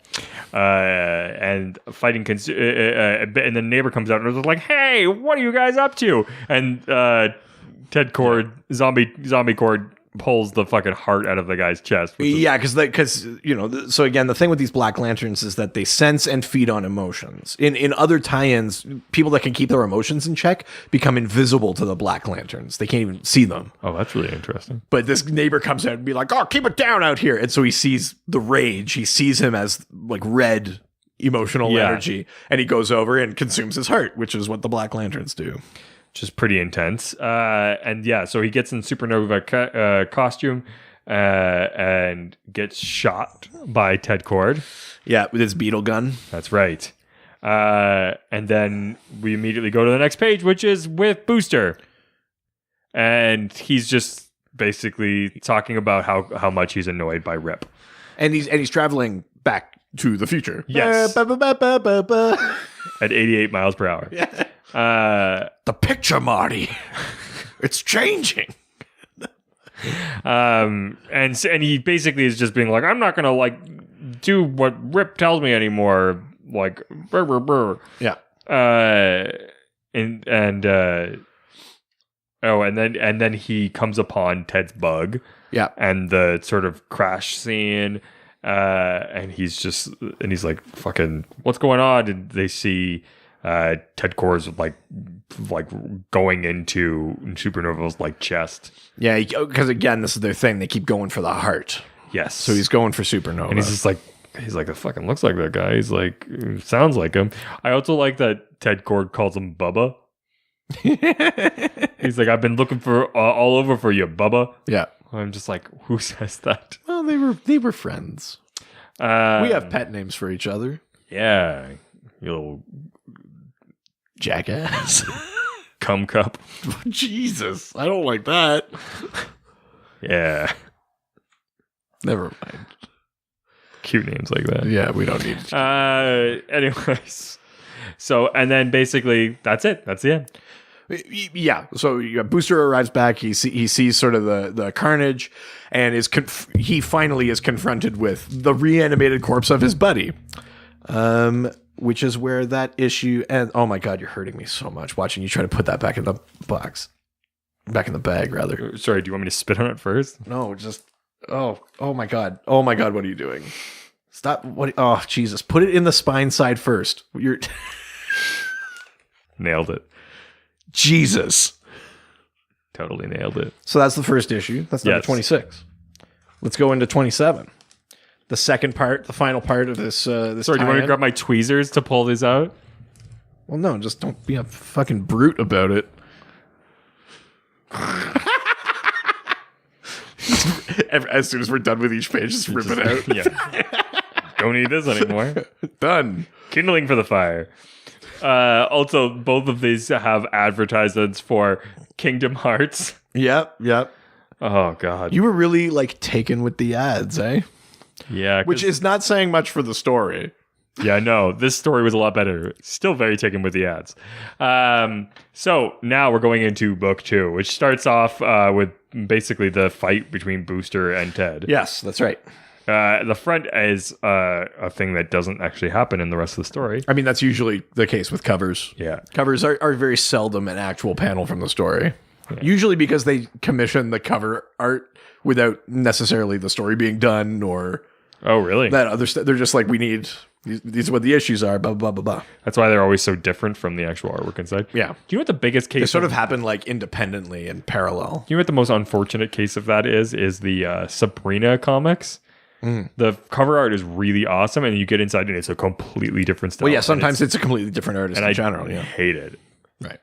And fighting, and the neighbor comes out and is like, "Hey, what are you guys up to?" And Ted Kord, zombie Kord, pulls the fucking heart out of the guy's chest. Because you know. So again, the thing with these Black Lanterns is that they sense and feed on emotions. In other tie-ins, people that can keep their emotions in check become invisible to the Black Lanterns. They can't even see them. Oh, that's really interesting. But this neighbor comes out and be like, "Oh, keep it down out here," and so he sees the rage. He sees him as like red emotional energy, and he goes over and consumes his heart, which is what the Black Lanterns do. Which is pretty intense. And yeah, so he gets in Supernova costume and gets shot by Ted Kord. Yeah, with his Beetle gun. That's right. And then we immediately go to the next page, which is with Booster. And he's just basically talking about how much he's annoyed by Rip. And he's traveling back to the future. Yes. At 88 miles per hour. Yeah. The picture, Marty. It's changing. And he basically is just being like, I'm not gonna like do what Rip tells me anymore. Like, brr, brr, brr. Yeah. And then he comes upon Ted's bug. Yeah. And the sort of crash scene. And he's like, fucking, what's going on? And they see Ted Kord's like going into Supernova's like chest. Yeah, because again, this is their thing. They keep going for the heart. Yes. So he's going for Supernova. And he's like, it fucking looks like that guy. He's like, sounds like him. I also like that Ted Kord calls him Bubba. He's like, I've been looking for all over for you, Bubba. Yeah. I'm just like, who says that? Well, they were friends. We have pet names for each other. Yeah. You little jackass. Cum cup. Jesus. I don't like that. Yeah. Never mind. Cute names like that. Yeah, we don't need anyways. So, and then basically, that's it. That's the end. Yeah, so Booster arrives back. He sees sort of the carnage, and he finally is confronted with the reanimated corpse of his buddy, which is where that issue ends. Oh my god, you're hurting me so much watching you try to put that back in the box, back in the bag rather. Sorry, do you want me to spit on it first? No, just oh my god, what are you doing? Stop! What? Oh Jesus, put it in the spine side first. You're nailed it. Jesus. Totally nailed it. So that's the first issue. That's number 26. Let's go into 27. The second part, the final part of this. Sorry, do you want me to grab my tweezers to pull these out? Well, no, just don't be a fucking brute about it. As soon as we're done with each page, just rip it out. Yeah. Don't need this anymore. Done. Kindling for the fire. Also, both of these have advertisements for Kingdom Hearts. Yep. Oh, God. You were really, taken with the ads, eh? Yeah. Which is not saying much for the story. Yeah, no, this story was a lot better. Still very taken with the ads. So now we're going into book 2, which starts off with basically the fight between Booster and Ted. Yes, that's right. The front is a thing that doesn't actually happen in the rest of the story. I mean, that's usually the case with covers. Yeah. Covers are very seldom an actual panel from the story. Yeah. Usually because they commission the cover art without necessarily the story being done or... Oh, really? That other stuff. They're just like, we need... These are what the issues are, blah, blah, blah, blah. That's why they're always so different from the actual artwork inside. Yeah. Do you know what the biggest case... They sort of happen independently and parallel. You know what the most unfortunate case of that is the Sabrina comics. The cover art is really awesome, and you get inside and it's a completely different style. Well, yeah, sometimes it's a completely different artist in general. Yeah. Hate it. Right.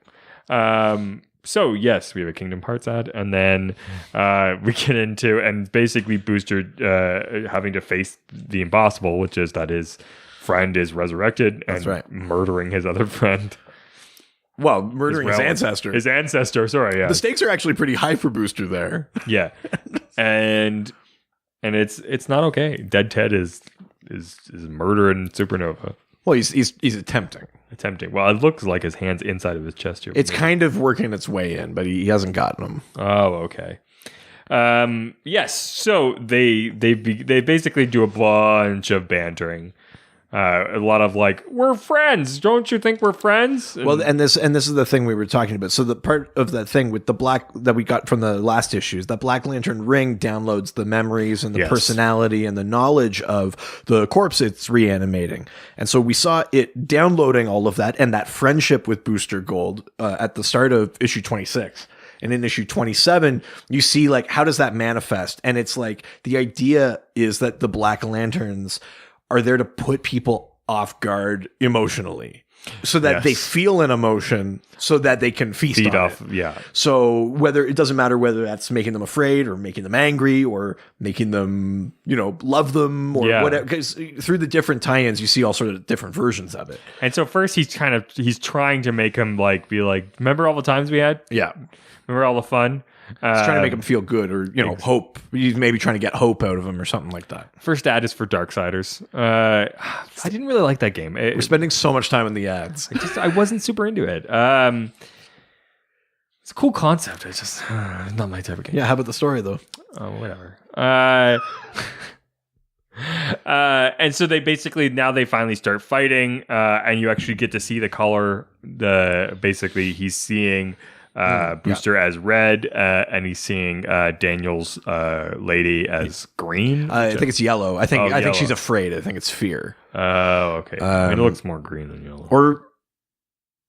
So, yes, we have a Kingdom Hearts ad, and then we get into, and basically Booster having to face the impossible, which is that his friend is resurrected and murdering his other friend. Well, murdering his ancestor. His ancestor, sorry, yeah. The stakes are actually pretty high for Booster there. Yeah. And it's not okay. Dead Ted is murdering Supernova. Well, he's attempting. Well, it looks like his hand's inside of his chest here. It's kind of working its way in, but he hasn't gotten them. Oh, okay. Yes. So they basically do a bunch of bantering. A lot of we're friends. Don't you think we're friends? And this is the thing we were talking about. So the part of that thing with the black that we got from the last issues, that Black Lantern ring downloads the memories and the personality and the knowledge of the corpse it's reanimating. And so we saw it downloading all of that and that friendship with Booster Gold at the start of issue 26. And in issue 27, you see how does that manifest? And it's the idea is that the Black Lanterns are there to put people off guard emotionally so that they feel an emotion so that they can feed off it. Yeah. So it doesn't matter whether that's making them afraid or making them angry or making them, love them or whatever. Because through the different tie-ins, you see all sort of different versions of it. And so first he's trying to make him be remember all the times we had? Yeah. Remember all the fun? He's trying to make him feel good or, hope. He's maybe trying to get hope out of him or something like that. First ad is for Darksiders. I didn't really like that game. We're spending so much time in the ads. I wasn't super into it. It's a cool concept. It's just not my type of game. Yeah, how about the story, though? Oh, whatever. And so they basically, now they finally start fighting, and you actually get to see the color. Basically, he's seeing... Booster as red, and he's seeing Daniel's lady as green. I think it's yellow. I think she's afraid. I think it's fear. Oh, okay. It looks more green than yellow. Or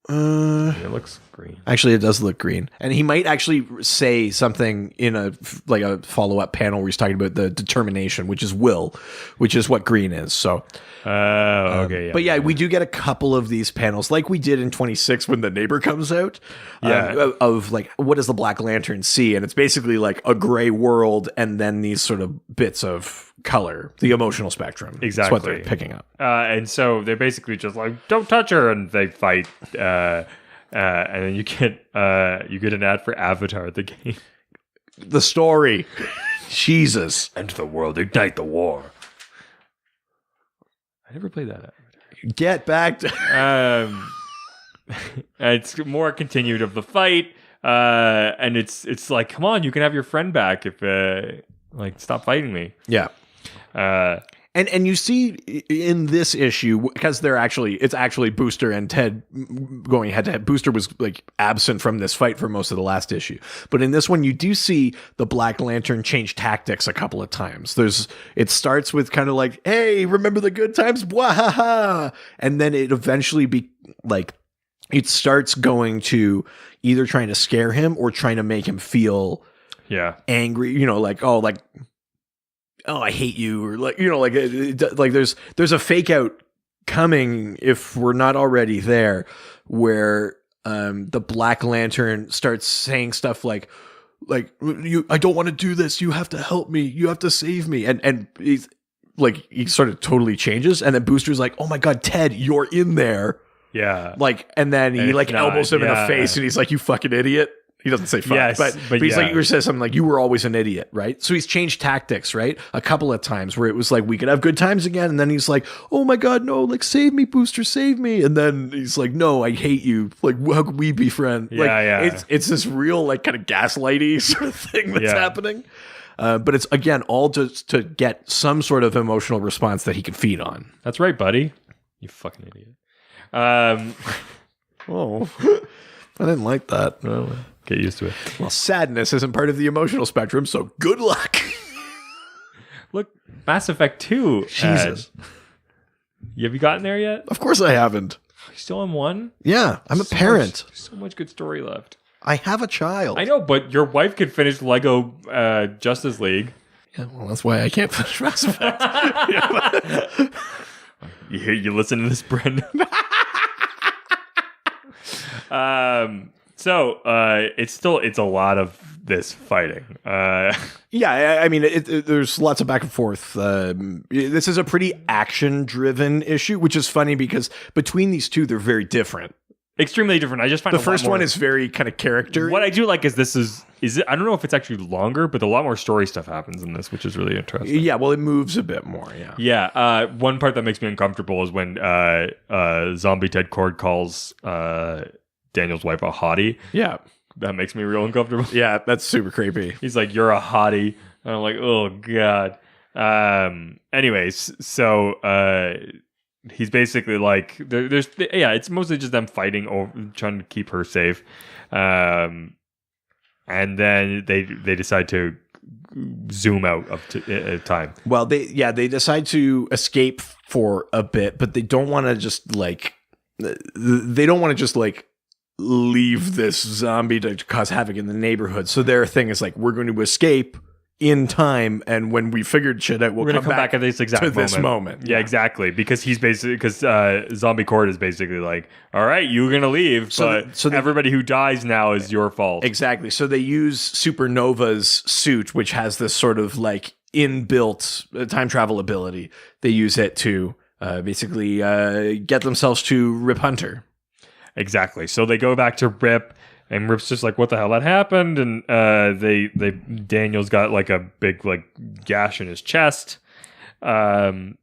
It looks green. Actually, it does look green, and he might actually say something in a follow-up panel where he's talking about the determination, which is will, which is what green is. So, okay, yeah. But yeah, we do get a couple of these panels, like we did in 26 when the neighbor comes out. Of like, what does the Black Lantern see? And it's basically like a gray world, and then these sort of bits of color, the emotional spectrum. Exactly. That's what they're picking up. And so they're basically just like, don't touch her, and they fight. And then you get an ad for Avatar, the game. The story. Jesus. Enter the world, ignite the war. I never played that Avatar. Get back to... It's more continued of the fight. And it's like, come on, you can have your friend back if stop fighting me. Yeah. And you see in this issue, because it's actually Booster and Ted going head to head. Booster was like absent from this fight for most of the last issue, but in this one you do see the Black Lantern change tactics a couple of times. It starts with kind of like, hey, remember the good times, bwahaha, and then it eventually it starts going to either trying to scare him or trying to make him feel angry, oh, I hate you, or there's a fake out coming if we're not already there, where the Black Lantern starts saying stuff like I don't want to do this, you have to help me, you have to save me, and he's like, he sort of totally changes, and then Booster's like, oh my god, Ted, you're in there, and then he elbows him in the face, and he's like, you fucking idiot. He doesn't say fuck, yes, but he's like, you says something like, you were always an idiot, right? So he's changed tactics, right? A couple of times where it was like, we could have good times again. And then he's like, oh my God, no, like, save me, Booster, save me. And then he's like, no, I hate you. Like, how could we be friends? It's this real, like, kind of gaslighty sort of thing that's happening. But it's, again, all just to get some sort of emotional response that he can feed on. That's right, buddy. You fucking idiot. Oh, I didn't like that. Well, get used to it. Well, sadness isn't part of the emotional spectrum, so good luck. Look, Mass Effect 2. Jesus. Have you gotten there yet? Of course I haven't. You still on 1? Yeah, I'm a parent. So much good story left. I have a child. I know, but your wife could finish Lego Justice League. Yeah, well, that's why I can't finish Mass Effect. You listen to this, Brendan. So it's a lot of this fighting. Yeah, I mean, there's lots of back and forth. This is a pretty action-driven issue, which is funny because between these two, they're very different. Extremely different. I just find the first one is very kind of character. What I do like is this is it? I don't know if it's actually longer, but a lot more story stuff happens in this, which is really interesting. Yeah, well, it moves a bit more. Yeah. Yeah. One part that makes me uncomfortable is when Zombie Ted Cord calls Daniel's wife a hottie. Yeah. That makes me real uncomfortable. Yeah, that's super creepy. He's like, you're a hottie. And I'm like, oh, God. Anyways, so he's basically like, it's mostly just them fighting over, trying to keep her safe. And then they decide to zoom out of time. Well, they decide to escape for a bit, but they don't want to just leave this zombie to cause havoc in the neighborhood. So their thing is like, we're going to escape in time, and when we figured shit out, we're going to come back at this exact moment. Yeah, exactly. Because Zombie Cord is basically like, all right, you're going to leave, so everybody who dies now is your fault. Exactly. So they use Supernova's suit, which has this sort of like inbuilt time travel ability. They use it to basically get themselves to Rip Hunter. Exactly. So they go back to Rip, and Rip's just like, what the hell that happened? And Daniel's got like a big like gash in his chest. And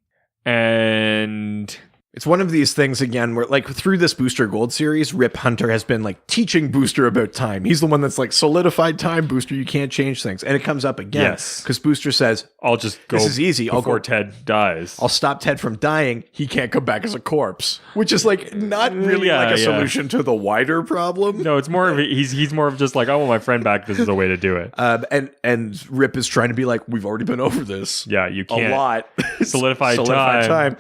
it's one of these things again where like through this Booster Gold series, Rip Hunter has been like teaching Booster about time. He's the one that's like solidified time, Booster, you can't change things. And it comes up again. Yes. Because Booster says, I'll just go. This is easy. Before Ted dies. I'll stop Ted from dying. He can't come back as a corpse. Which is like not really like a solution to the wider problem. No, it's more of he's more of just like, I want my friend back. This is a way to do it. And Rip is trying to be like, we've already been over this. Yeah, you can't. A lot. Solidify time.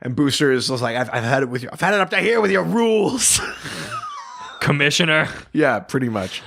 And Booster is just like, I've had it with you. I've had it up to here with your rules. Commissioner. Yeah, pretty much.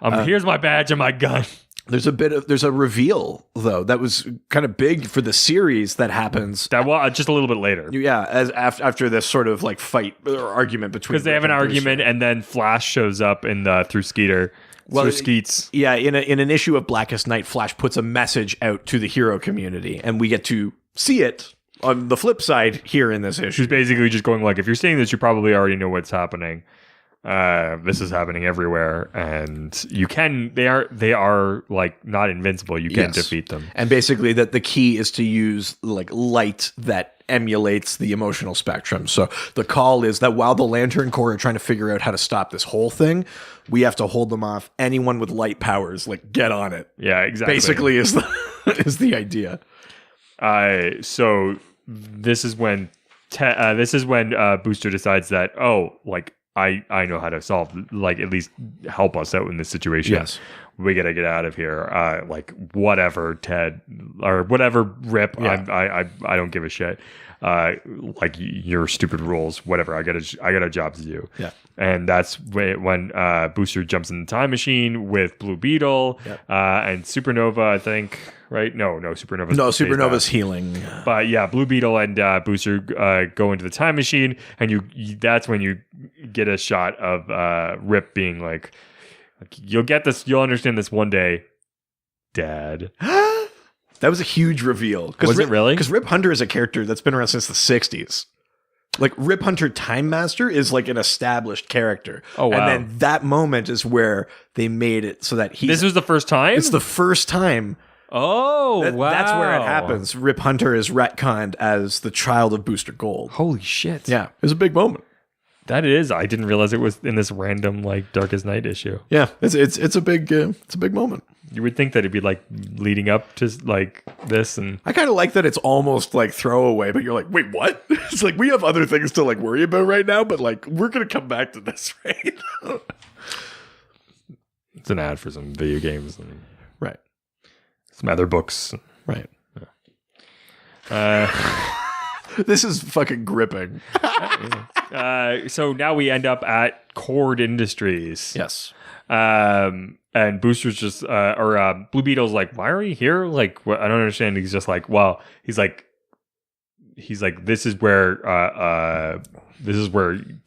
Here's my badge and my gun. There's a reveal though that was kind of big for the series that happens. That was just a little bit later. Yeah, after this sort of like fight or argument between, because they have an argument, and then Flash shows up through Skeeter. Through Skeets. Yeah, in an issue of Blackest Night, Flash puts a message out to the hero community, and we get to see it on the flip side here in this issue. She's basically just going like, if you're seeing this, you probably already know what's happening. This is happening everywhere, and they are like not invincible. You can defeat them. And basically that the key is to use like light that emulates the emotional spectrum. So the call is that while the Lantern Corps are trying to figure out how to stop this whole thing, we have to hold them off. Anyone with light powers, like, get on it. Yeah, exactly. Basically is the idea. So this is when Booster decides that, I know how to solve, like, at least help us out in this situation. Yes. We gotta get out of here. Whatever, Ted, or whatever, Rip. Yeah. I don't give a shit. Like your stupid rules, whatever. I got a job to do. Yeah. And that's when Booster jumps in the time machine with Blue Beetle, and Supernova, I think. Right? No, Supernova's no, Supernova's healing. But yeah, Blue Beetle and Booster go into the time machine, and that's when you get a shot of Rip being like, you'll get this, you'll understand this one day, Dad. That was a huge reveal. Was it really? Because Rip Hunter is a character that's been around since the 60s. Like, Rip Hunter Time Master is like an established character. Oh, wow. And then that moment is where they made it so that This was the first time? It's the first time. Oh, wow. That's where it happens. Rip Hunter is retconned as the child of Booster Gold. Holy shit. Yeah. It was a big moment. That is. I didn't realize it was in this random, like, Darkest Night issue. Yeah. It's a big moment. You would think that it'd be like leading up to like this, and I kind of like that it's almost like throwaway, but you're like, wait, what? It's like, we have other things to like worry about right now, but like, we're going to come back to this, right? It's an ad for some video games. And right. Some other books. Right. This is fucking gripping. So now we end up at Cord Industries. Yes. And Booster's just, Blue Beetle's like, why are you here? Like, I don't understand. He's just like, well, he's like, this is where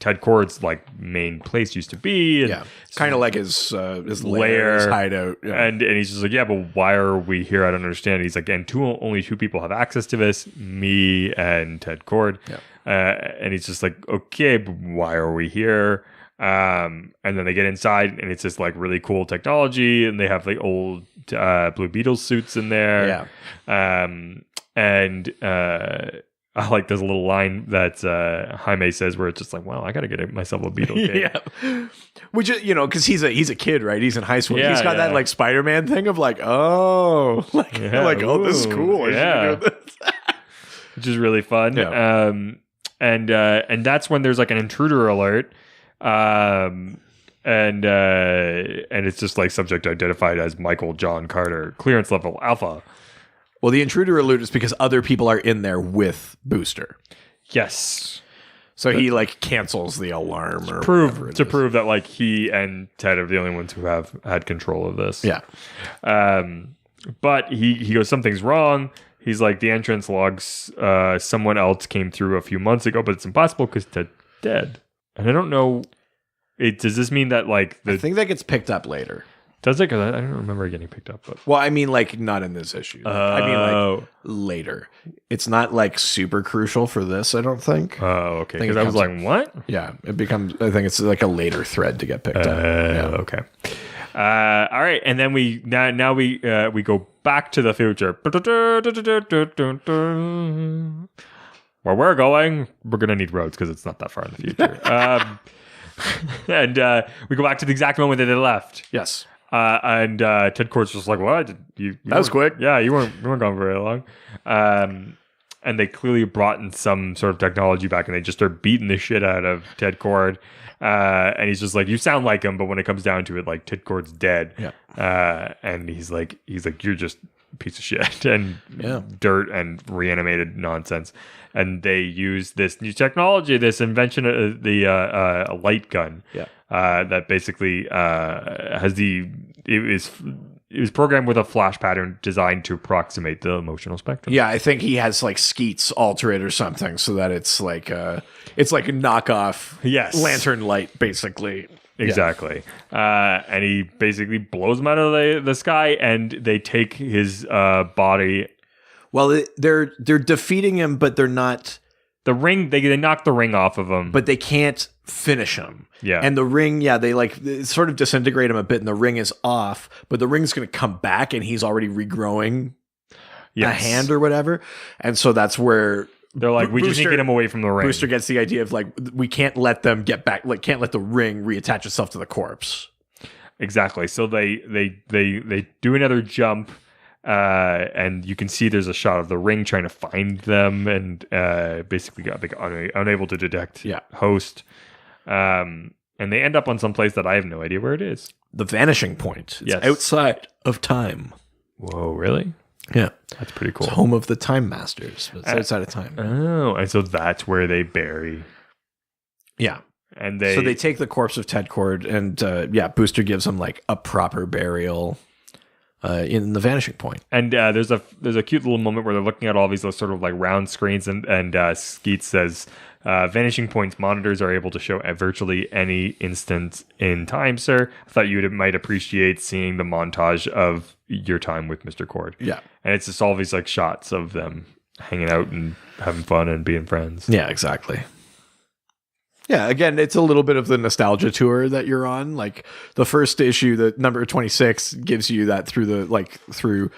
Ted Cord's like main place used to be. And yeah. Kind of like his lair, his hideout. Yeah. And he's just like, yeah, but why are we here? I don't understand. He's like, and only two people have access to this, me and Ted Cord. Yeah. And he's just like, okay, but why are we here? And then they get inside, and it's just like really cool technology, and they have like old Blue Beetle suits in there. Yeah. And I like this little line that Jaime says where it's just like, well, I got to get myself a Beetle cape. Yeah. Which, because he's a kid, right? He's in high school. Yeah, he's got that like Spider-Man thing of like, oh, like, oh, this is cool. Yeah. Which is really fun. Yeah. And that's when there's like an intruder alert. And it's just like subject identified as Michael John Carter, clearance level Alpha. Well, the intruder alert is because other people are in there with Booster. Yes. So he like cancels the alarm or prove that like he and Ted are the only ones who have had control of this. Yeah. But he goes, something's wrong. He's like, the entrance logs, someone else came through a few months ago, but it's impossible because Ted's dead. And I don't know. Does this mean that like I think that gets picked up later. Does it? Because I don't remember it getting picked up. But well, I mean, like not in this issue. I mean, like later. It's not like super crucial for this. I don't think. Oh, okay. Because I was like, what? Yeah, it becomes. I think it's like a later thread to get picked up. Yeah. Okay. All right, and then we go back to the future. Where we're going, we're going to need roads because it's not that far in the future. And we go back to the exact moment that they left. Yes. And Ted Cord's just like, what? That was quick. Yeah, you weren't gone very long. And they clearly brought in some sort of technology back, and they just start beating the shit out of Ted Cord. And he's just like, you sound like him, but when it comes down to it, like Ted Cord's dead. Yeah. And he's like, you're just piece of shit and dirt and reanimated nonsense. And they use this new technology, this invention, a light gun. Yeah. That basically it was programmed with a flash pattern designed to approximate the emotional spectrum. Yeah, I think he has like Skeets alter it or something so that it's like a knockoff lantern light, basically. Exactly. And he basically blows him out of the sky, and they take his body. Well, they're defeating him, but they're not. The ring, they knock the ring off of him. But they can't finish him. Yeah. And the ring, they sort of disintegrate him a bit, and the ring is off, but the ring's going to come back, and he's already regrowing a hand or whatever. And so that's where they're like, we just need to get him away from the ring. Booster gets the idea of like, we can't let them get back, like, can't let the ring reattach itself to the corpse. Exactly. So they do another jump. And you can see there's a shot of the ring trying to find them, and basically got unable to detect host. And they end up on some place that I have no idea where it is. The vanishing point. It's outside of time. Whoa, really? Yeah. That's pretty cool. It's home of the Time Masters, but it's outside of time. Oh, and so that's where they bury. Yeah. And so they take the corpse of Ted Cord, and Booster gives him like a proper burial. In the vanishing point. And there's a cute little moment where they're looking at all these sort of like round screens, and Skeet says, vanishing points monitors are able to show at virtually any instant in time, sir. I thought you might appreciate seeing the montage of your time with Mr. Cord. Yeah. And it's just all these like shots of them hanging out and having fun and being friends. Yeah, exactly. Yeah, again, it's a little bit of the nostalgia tour that you're on. Like the first issue, the number 26, gives you that through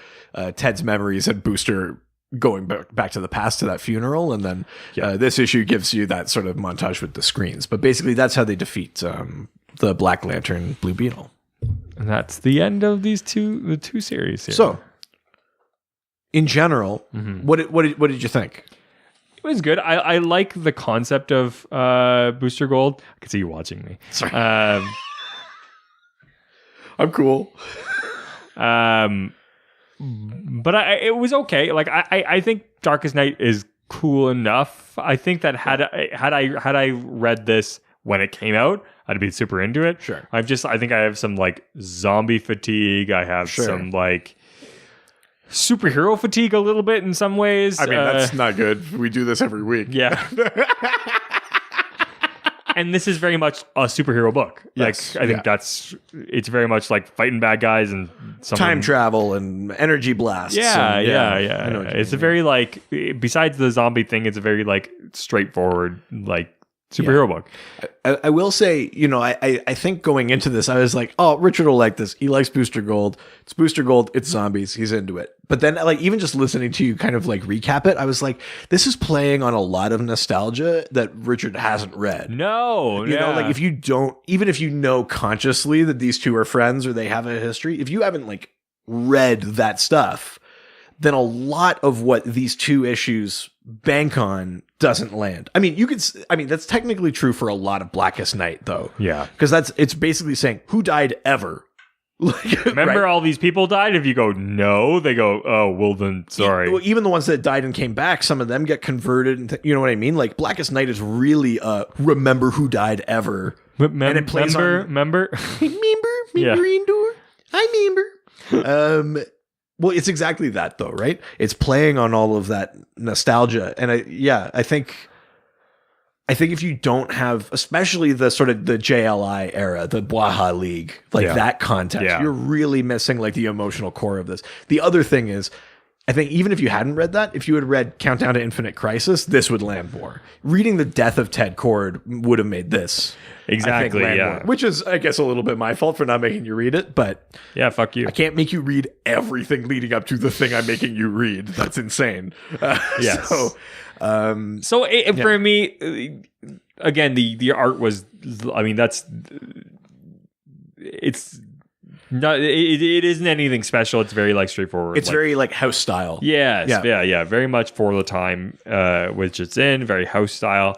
Ted's memories and Booster going back to the past to that funeral, and then this issue gives you that sort of montage with the screens. But basically, that's how they defeat the Black Lantern Blue Beetle. And that's the end of the two series here. So, in general, what did you think? It was good. I like the concept of Booster Gold. I can see you watching me. Sorry. I'm cool. But it was okay. Like I think Darkest Night is cool enough. I think that had I read this when it came out, I'd be super into it. Sure. I think I have some like zombie fatigue. I have some like superhero fatigue a little bit in some ways. I mean, that's not good. We do this every week. Yeah. And this is very much a superhero book. Yes, like I think it's very much like fighting bad guys and time travel and energy blasts. Yeah. It's a very like, besides the zombie thing, it's a very like straightforward like superhero book. I will say, I think going into this, I was like, oh, Richard will like this. He likes Booster Gold. It's Booster Gold. It's zombies. He's into it. But then, like, even just listening to you kind of like recap it, I was like, this is playing on a lot of nostalgia that Richard hasn't read. No, you know, like if you don't, even if you know consciously that these two are friends or they have a history, if you haven't like read that stuff, then a lot of what these two issues bank on doesn't land. I mean, that's technically true for a lot of Blackest Night, though. Yeah. Because it's basically saying who died ever. Remember right? all these people died? If you go, no, they go, oh, well then, sorry. Even the ones that died and came back, some of them get converted. And you know what I mean? Like Blackest Night is really remember who died ever. And it plays remember? Yeah. I remember. Well, it's exactly that, though, right? It's playing on all of that nostalgia, and I think if you don't have, especially the sort of the JLI era, the Bwaha League, like that context, you're really missing like the emotional core of this. The other thing is, I think even if you hadn't read that, if you had read Countdown to Infinite Crisis, this would land more. Reading the death of Ted Cord would have made this. Exactly, more, which is, I guess, a little bit my fault for not making you read it, but yeah, fuck you. I can't make you read everything leading up to the thing I'm making you read. That's insane. Yes. For me, again, the art was, I mean, it's No, it isn't anything special. It's very like straightforward. It's very like house style. Yes, yeah, very much for the time which it's in, very house style.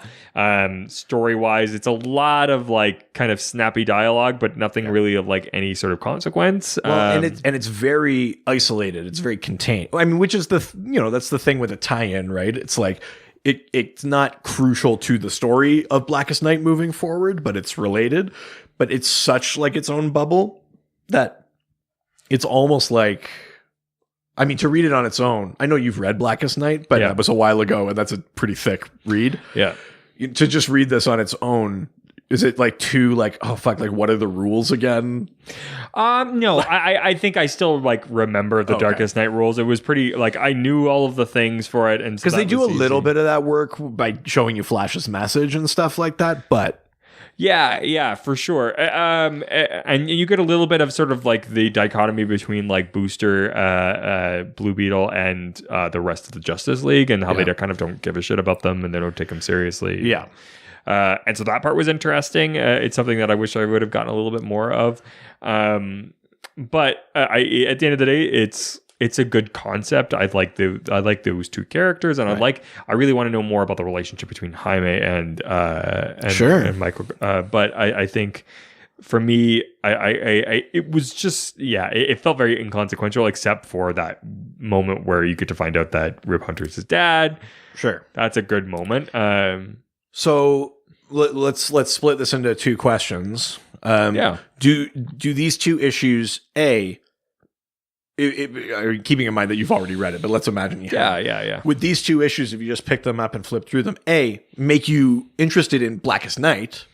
Story wise, it's a lot of like kind of snappy dialogue, but nothing really of like any sort of consequence. Well, and it's very isolated. It's very contained. I mean, which is that's the thing with a tie-in, right? It's like it's not crucial to the story of Blackest Night moving forward, but it's related. But it's such like its own bubble that it's almost like, I mean, to read it on its own, I know you've read Blackest Night, but that was a while ago, and that's a pretty thick read. Yeah. To just read this on its own, is it like too like, oh fuck, like what are the rules again? No, I think I still like remember the Darkest Night rules. It was pretty like I knew all of the things for it, and because they do a little bit of that work by showing you Flash's message and stuff like that, but. Yeah, for sure. And you get a little bit of sort of like the dichotomy between like Booster, Blue Beetle, and the rest of the Justice League, and how they kind of don't give a shit about them and they don't take them seriously. Yeah. And so that part was interesting. It's something that I wish I would have gotten a little bit more of. But at the end of the day, it's a good concept. I like those two characters, and I really want to know more about the relationship between Jaime and Michael. But I think for me, it was just it felt very inconsequential, except for that moment where you get to find out that Rip Hunter's his dad. Sure, that's a good moment. So let's split this into two questions. Do these two issues keeping in mind that you've already read it, but let's imagine you have. Yeah. With these two issues, if you just pick them up and flip through them, A, make you interested in Blackest Night,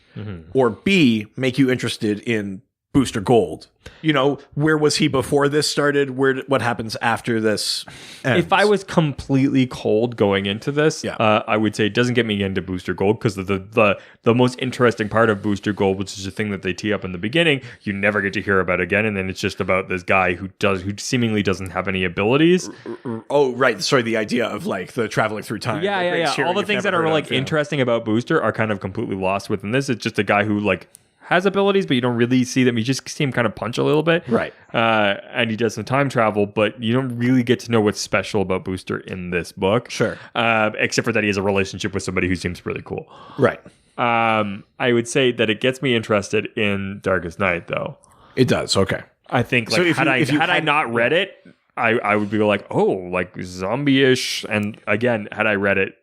or B, make you interested in Booster Gold. You know, where was he before this started? What happens after this ends? If I was completely cold going into this, I would say it doesn't get me into Booster Gold, because the most interesting part of Booster Gold, which is a thing that they tee up in the beginning, you never get to hear about again, and then it's just about this guy who seemingly doesn't have any abilities. Oh, right. Sorry, the idea of like the traveling through time. Yeah. All the things that are like interesting about Booster are kind of completely lost within this. It's just a guy who like has abilities, but you don't really see them. You just see him kind of punch a little bit. Right. And he does some time travel, but you don't really get to know what's special about Booster in this book. Sure. Except for that he has a relationship with somebody who seems really cool. Right. I would say that it gets me interested in Darkest Night, though. It does. Okay. I think like, so had I not read it, I would be like, oh, like zombie-ish. And again, had I read it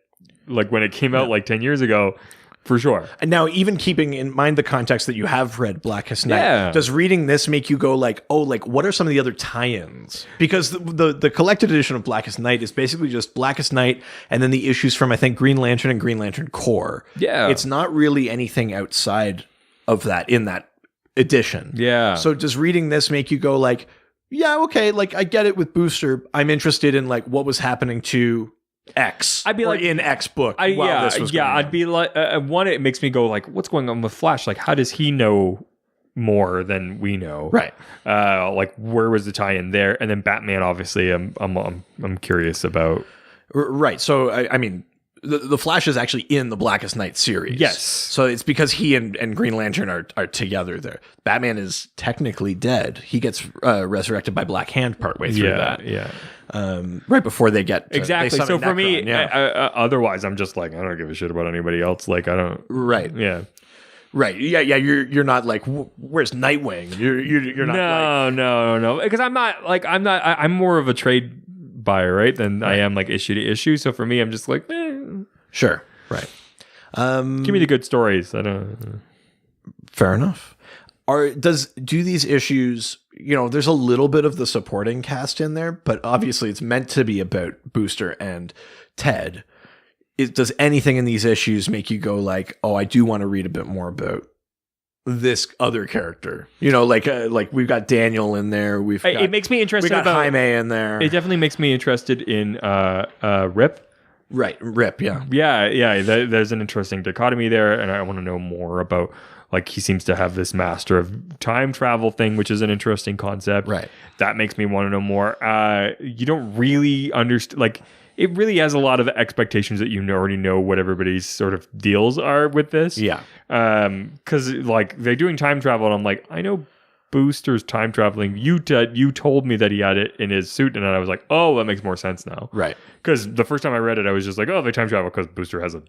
like when it came out like 10 years ago, for sure. And now, even keeping in mind the context that you have read Blackest Night, does reading this make you go like, oh, like what are some of the other tie-ins? Because the collected edition of Blackest Night is basically just Blackest Night and then the issues from, I think, Green Lantern and Green Lantern Corps. Yeah. It's not really anything outside of that in that edition. Yeah. So does reading this make you go like, yeah, okay, like I get it with Booster. I'm interested in like what was happening to X. I'd be like in X book. I'd be like, one, it makes me go like, what's going on with Flash? Like, how does he know more than we know? Right. Like, where was the tie-in there? And then Batman, obviously, I'm curious about. Right. So I mean, the Flash is actually in the Blackest Night series. Yes. So it's because he and Green Lantern are together there. Batman is technically dead. He gets resurrected by Black Hand partway through that. Yeah. Right before they get exactly. They so for Necron, me, otherwise, I'm just like, I don't give a shit about anybody else. Like, I don't. Right. Yeah. Right. Yeah. You're not like, where's Nightwing? You're not. No. Because I'm more of a trade buyer, right? Than I am like issue to issue. So for me, I'm just like, sure. Right. Give me the good stories. I don't. Fair enough. Do these issues, there's a little bit of the supporting cast in there, but obviously it's meant to be about Booster and Ted. Does anything in these issues make you go like, oh, I do want to read a bit more about this other character? Like we've got Daniel in there. It makes me interested. We got Jaime in there. It definitely makes me interested in Rip. Right, Rip. Yeah. There's an interesting dichotomy there, and I want to know more about. Like, he seems to have this master of time travel thing, which is an interesting concept. Right. That makes me want to know more. You don't really understand. Like, it really has a lot of expectations that you already know what everybody's sort of deals are with this. Yeah. Because, like, they're doing time travel, and I'm like, I know Booster's time traveling, you told me that he had it in his suit, and then I was like, oh, that makes more sense now. Right. Because the first time I read it, I was just like, oh, they time travel because Booster has a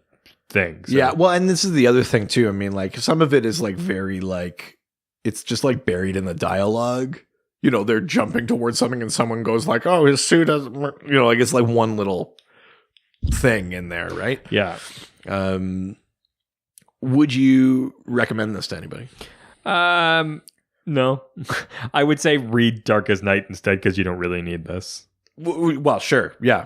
thing. So. Yeah, well, and this is the other thing too. I mean, like, some of it is like very like, it's just like buried in the dialogue. You know, they're jumping towards something and someone goes like, oh, his suit doesn't, you know, like it's like one little thing in there, right? Yeah. Would you recommend this to anybody? No. I would say read Darkest Night instead because you don't really need this. Well, sure, yeah.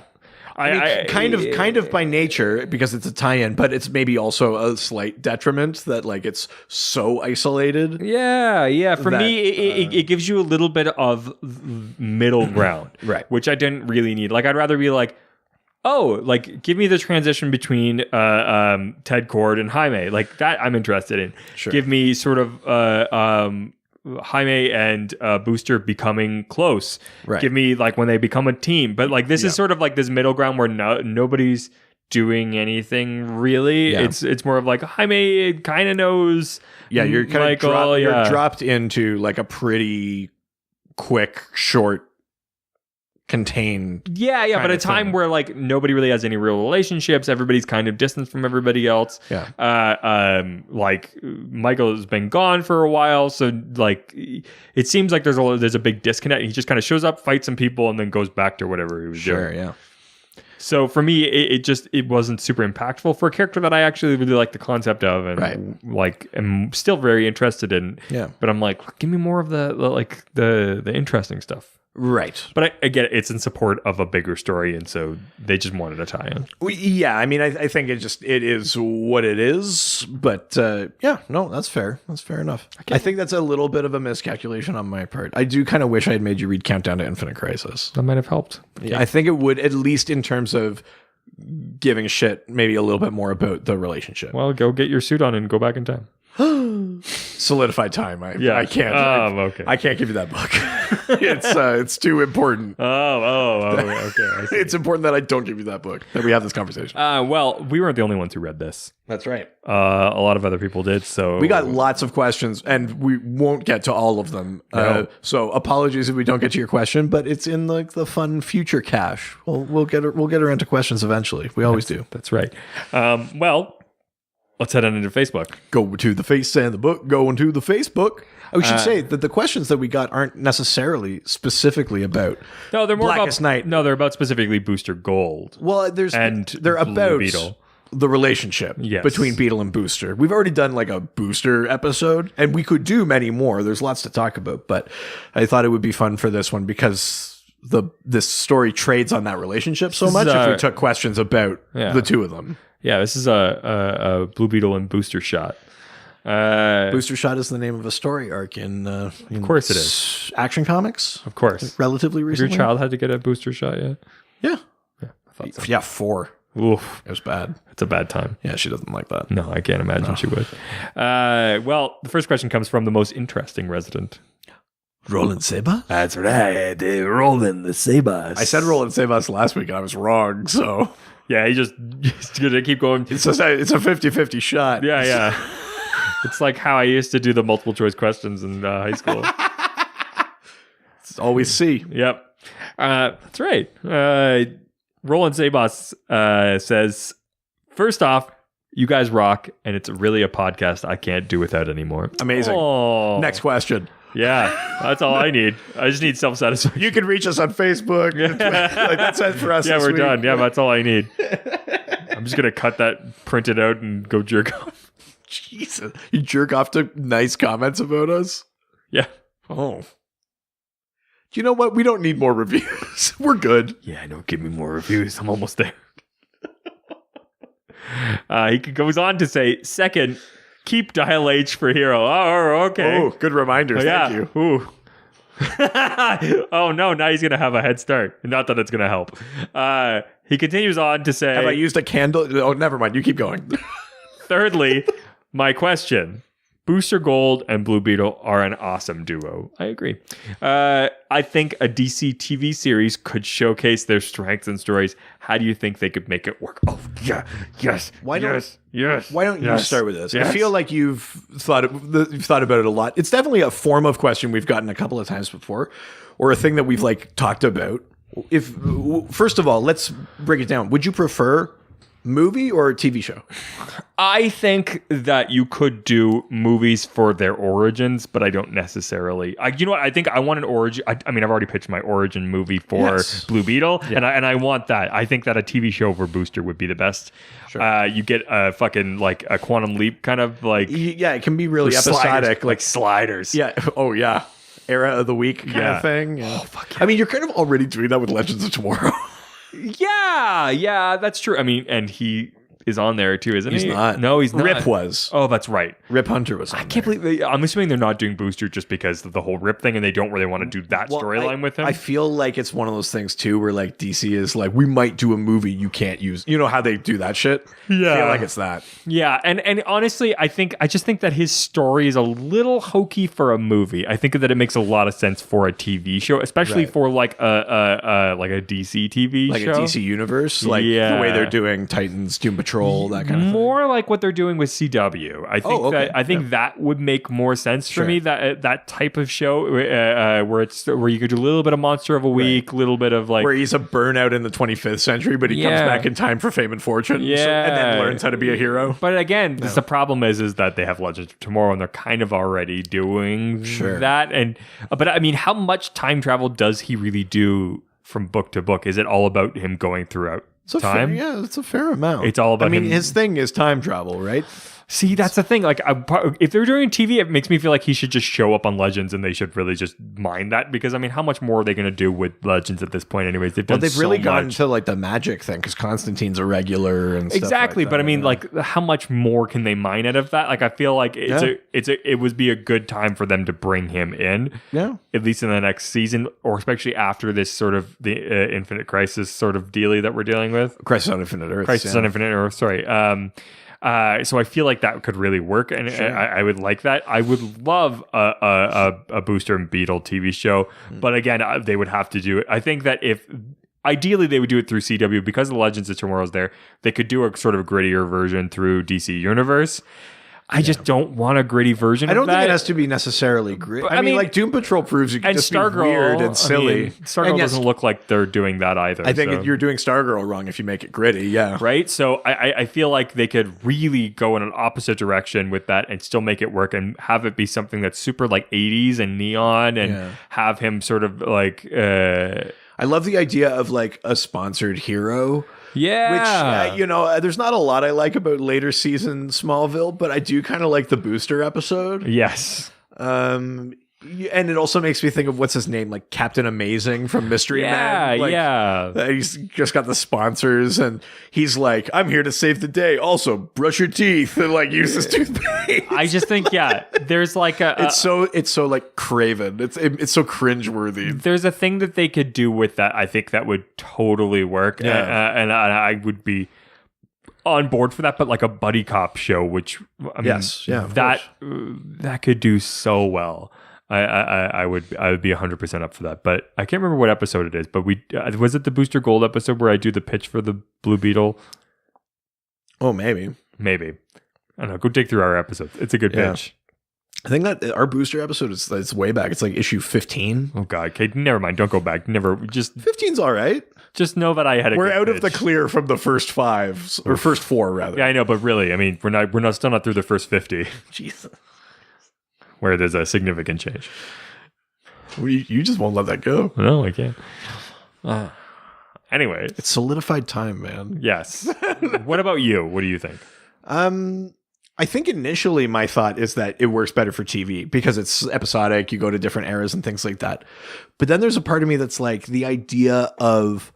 I mean, kind of by nature, because it's a tie-in, but it's maybe also a slight detriment that like it's so isolated. Yeah. For me, it gives you a little bit of middle ground, right? Which I didn't really need. Like, I'd rather be like, oh, like give me the transition between Ted Kord and Jaime, like that I'm interested in. Sure. Give me sort of Jaime and Booster becoming close. Right. Give me like when they become a team. But like this is sort of like this middle ground where nobody's doing anything really. Yeah. It's more of like Jaime kind of knows. Yeah, you're kind Michael, of you're dropped into like a pretty quick, short, contained. Yeah, but a time where like nobody really has any real relationships. Everybody's kind of distant from everybody else. Yeah. Like Michael has been gone for a while, so like it seems like there's a big disconnect. He just kind of shows up, fights some people, and then goes back to whatever he was doing. Sure, yeah. So for me, it wasn't super impactful for a character that I actually really like the concept of, and like am still very interested in. Yeah. But I'm like, give me more of the interesting stuff. Right. But I get it. It's in support of a bigger story, and so they just wanted a tie-in. Yeah, I mean, I think it is what it is. But yeah, no, that's fair. That's fair enough. I think that's a little bit of a miscalculation on my part. I do kind of wish I had made you read Countdown to Infinite Crisis. That might have helped. Yeah, I think it would, at least in terms of giving a shit maybe a little bit more about the relationship. Well, go get your suit on and go back in time. Solidified time. I can't. Okay. I can't give you that book. It's too important. Okay. It's important that I don't give you that book. That we have this conversation. Well, we weren't the only ones who read this. That's right. A lot of other people did. So we got lots of questions, and we won't get to all of them. No. So apologies if we don't get to your question, but it's in like the fun future cache. We'll get around to questions eventually. We always do. That's right. Well. Let's head on into Facebook. Go to the face and the book. Going to the Facebook. We should say that the questions that we got aren't necessarily specifically about they're more Blackest Night. No, they're about specifically Booster Gold. Well, they're about Beetle. The relationship between Beetle and Booster. We've already done like a Booster episode, and we could do many more. There's lots to talk about, but I thought it would be fun for this one because this story trades on that relationship so much. If we took questions about the two of them. Yeah, this is a Blue Beetle and Booster shot. Booster Shot is the name of a story arc in of course it is. Action Comics. Of course. Relatively recently. Your child had to get a booster shot yet? Yeah. I thought so. Yeah, 4. Oof. It was bad. It's a bad time. Yeah, she doesn't like that. No, I can't imagine she would. Well, the first question comes from the most interesting resident. Roland Sebas? That's right. Roland the Sebas. I said Roland Sebas last week and I was wrong, so... Yeah, he's going to keep going. It's a 50-50 shot. Yeah. It's like how I used to do the multiple choice questions in high school. It's always C. Yep. That's right. Roland Sebas says, first off, you guys rock, and it's really a podcast I can't do without anymore. Amazing. Oh. Next question. Yeah, that's all I need. I just need self-satisfaction. You can reach us on Facebook. Like, that's it for us. Yeah, we're week. done. Yeah, that's all I need. I'm just going to cut that, print it out, and go jerk off. Jesus. You jerk off to nice comments about us? Yeah. Oh. You know what? We don't need more reviews. We're good. Yeah, I know. Give me more reviews. I'm almost there. He goes on to say, second, keep Dial H for hero. Oh, okay. Oh, good reminders. Thank you. Ooh. Oh, no. Now he's going to have a head start. Not that it's going to help. He continues on to say... Have I used a candle? Oh, never mind. You keep going. Thirdly, my question. Booster Gold and Blue Beetle are an awesome duo. I agree. I think a DC TV series could showcase their strengths and stories. How do you think they could make it work? Oh, yeah. Yes. Why don't you yes, start with this? yes. I feel like you've thought about it a lot. It's definitely a form of question we've gotten a couple of times before, or a thing that we've like talked about. If first of all, let's break it down. Would you prefer movie or a TV show? I think that you could do movies for their origins, but I don't necessarily. You know what? I think I want an origin. I mean, I've already pitched my origin movie for Blue Beetle, and I want that. I think that a TV show for Booster would be the best. Sure. You get a fucking like a Quantum Leap kind of like. Yeah, it can be really episodic, like sliders. Yeah. Oh yeah. Era of the week kind of thing. Yeah. Oh fuck. Yeah. I mean, you're kind of already doing that with Legends of Tomorrow. Yeah, that's true. I mean, and he is on there too, isn't he? He's not. No, he's not. Rip was. Oh, that's right. Rip Hunter was on I can't believe I'm assuming they're not doing Booster just because of the whole Rip thing and they don't really want to do that storyline with him. I feel like it's one of those things too where like DC is like, we might do a movie you can't use. You know how they do that shit? Yeah. I feel like it's that. Yeah, and honestly, I just think that his story is a little hokey for a movie. I think that it makes a lot of sense for a TV show, especially for like a DC TV like show. Like a DC universe, like the way they're doing Titans, Doom Patrol, that kind of thing. More like what they're doing with CW. I think that would make more sense for me. That type of show where you could do a little bit of Monster of a Week, a little bit of like where he's a burnout in the 25th century, but he comes back in time for fame and fortune, and then learns how to be a hero. But again, the problem is that they have Legends of Tomorrow, and they're kind of already doing that. And but I mean, how much time travel does he really do from book to book? Is it all about him going throughout time? It's a fair amount. It's all about him. His thing is time travel, right? See, that's the thing. Like, if they're doing TV, it makes me feel like he should just show up on Legends, and they should really just mind that. Because I mean, how much more are they going to do with Legends at this point? Anyways, they've really gotten to like the magic thing because Constantine's a regular and exactly. Stuff like but that, I mean, like, how much more can they mine out of that? Like, I feel like it would be a good time for them to bring him in. Yeah, at least in the next season, or especially after this sort of the Infinite Crisis sort of dealy that we're dealing with. Crisis on Infinite Earth. Crisis on Infinite Earth. Sorry. So I feel like that could really work, and I would like that. I would love a Booster and Beetle TV show, but again, they would have to do it. I think that ideally they would do it through CW because the Legends of Tomorrow's there. They could do a sort of grittier version through DC Universe. I just don't want a gritty version of that. I don't think it has to be necessarily gritty. I mean, like Doom Patrol proves you can just be weird and silly. Stargirl doesn't look like they're doing that either. I think you're doing Stargirl wrong if you make it gritty, Right? So I feel like they could really go in an opposite direction with that and still make it work and have it be something that's super like 80s and neon and have him sort of like... I love the idea of like a sponsored hero. Yeah. Which, there's not a lot I like about later season Smallville, but I do kind of like the Booster episode. Yes. And it also makes me think of what's his name, like Captain Amazing from Mystery Man. He's just got the sponsors, and he's like, "I'm here to save the day. Also, brush your teeth and like use this toothpaste." I just think, there's like it's so like craven. It's so cringeworthy. There's a thing that they could do with that. I think that would totally work, and I would be on board for that. But like a buddy cop show, which I mean, that could do so well. I would be 100% up for that, but I can't remember what episode it is. But was it the Booster Gold episode where I do the pitch for the Blue Beetle? Oh, maybe. I don't know. Go dig through our episodes. It's a good pitch. I think that our Booster episode it's way back. It's like issue 15. Oh God, Kate, never mind. Don't go back. Never. Just 15's all right. Just know that I had. We're out of the clear from the first 5 or first 4 rather. Yeah, I know, but really, I mean, we're still not through the first 50. Jesus. Where there's a significant change. You just won't let that go. No, I can't. Anyway. It's solidified time, man. Yes. What about you? What do you think? I think initially my thought is that it works better for TV because it's episodic. You go to different eras and things like that. But then there's a part of me that's like the idea of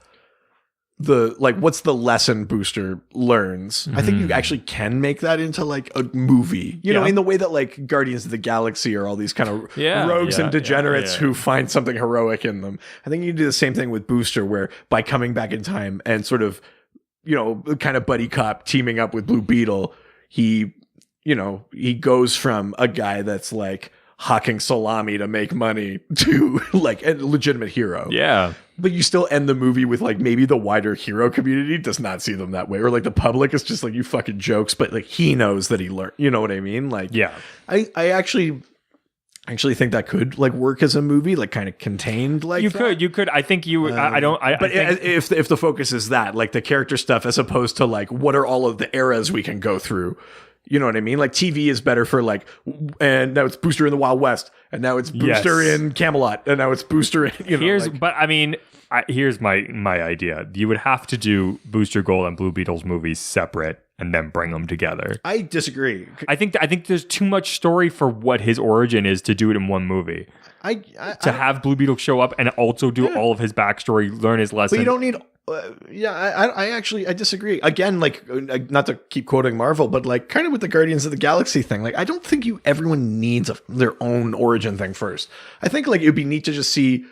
what's the lesson Booster learns. I think you actually can make that into like a movie, you know, in the way that like Guardians of the Galaxy are all these kind of rogues and degenerates who find something heroic in them. I think you do the same thing with Booster, where by coming back in time and sort of, kind of buddy cop teaming up with Blue Beetle, he you know, he goes from a guy that's like hawking salami to make money to like a legitimate hero. Yeah. But you still end the movie with like maybe the wider hero community does not see them that way, or like the public is just like, you fucking jokes, but like he knows that he learned, you know what I mean? Like, Yeah. I actually think that could like work as a movie, like kind of contained like You could. I think you. But if the focus is that, like the character stuff, as opposed to like what are all of the eras we can go through, you know what I mean? Like TV is better for like, and now it's Booster in the Wild West, and now it's Booster in Camelot, and now it's Booster in, you know. But I mean, here's my idea. You would have to do Booster Gold and Blue Beetles movies separate and then bring them together. I disagree. I think there's too much story for what his origin is to do it in one movie. To have Blue Beetle show up and also do all of his backstory, learn his lesson. But you don't need. I disagree. Again, like not to keep quoting Marvel, but like kind of with the Guardians of the Galaxy thing. Like I don't think everyone needs their own origin thing first. I think like it would be neat to just see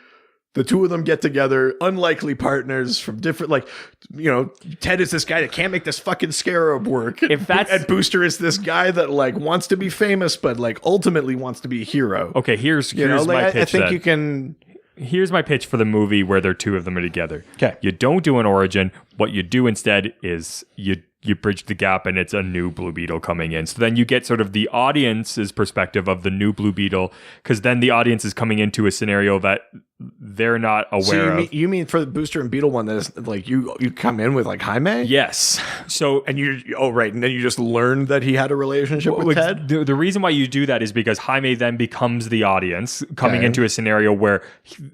the two of them get together, unlikely partners from different, like, you know, Ted is this guy that can't make this fucking scarab work. And Booster is this guy that like wants to be famous, but like ultimately wants to be a hero. Okay, here's my pitch. I think you can. Here's my pitch for the movie where the two of them are together. Okay. You don't do an origin. What you do instead is you bridge the gap and it's a new Blue Beetle coming in. So then you get sort of the audience's perspective of the new Blue Beetle, because then the audience is coming into a scenario that they're not aware of. You mean for the Booster and Beetle one, that is like you come in with like Jaime? Yes. So and and then you just learned that he had a relationship with Ted? The reason why you do that is because Jaime then becomes the audience coming into a scenario where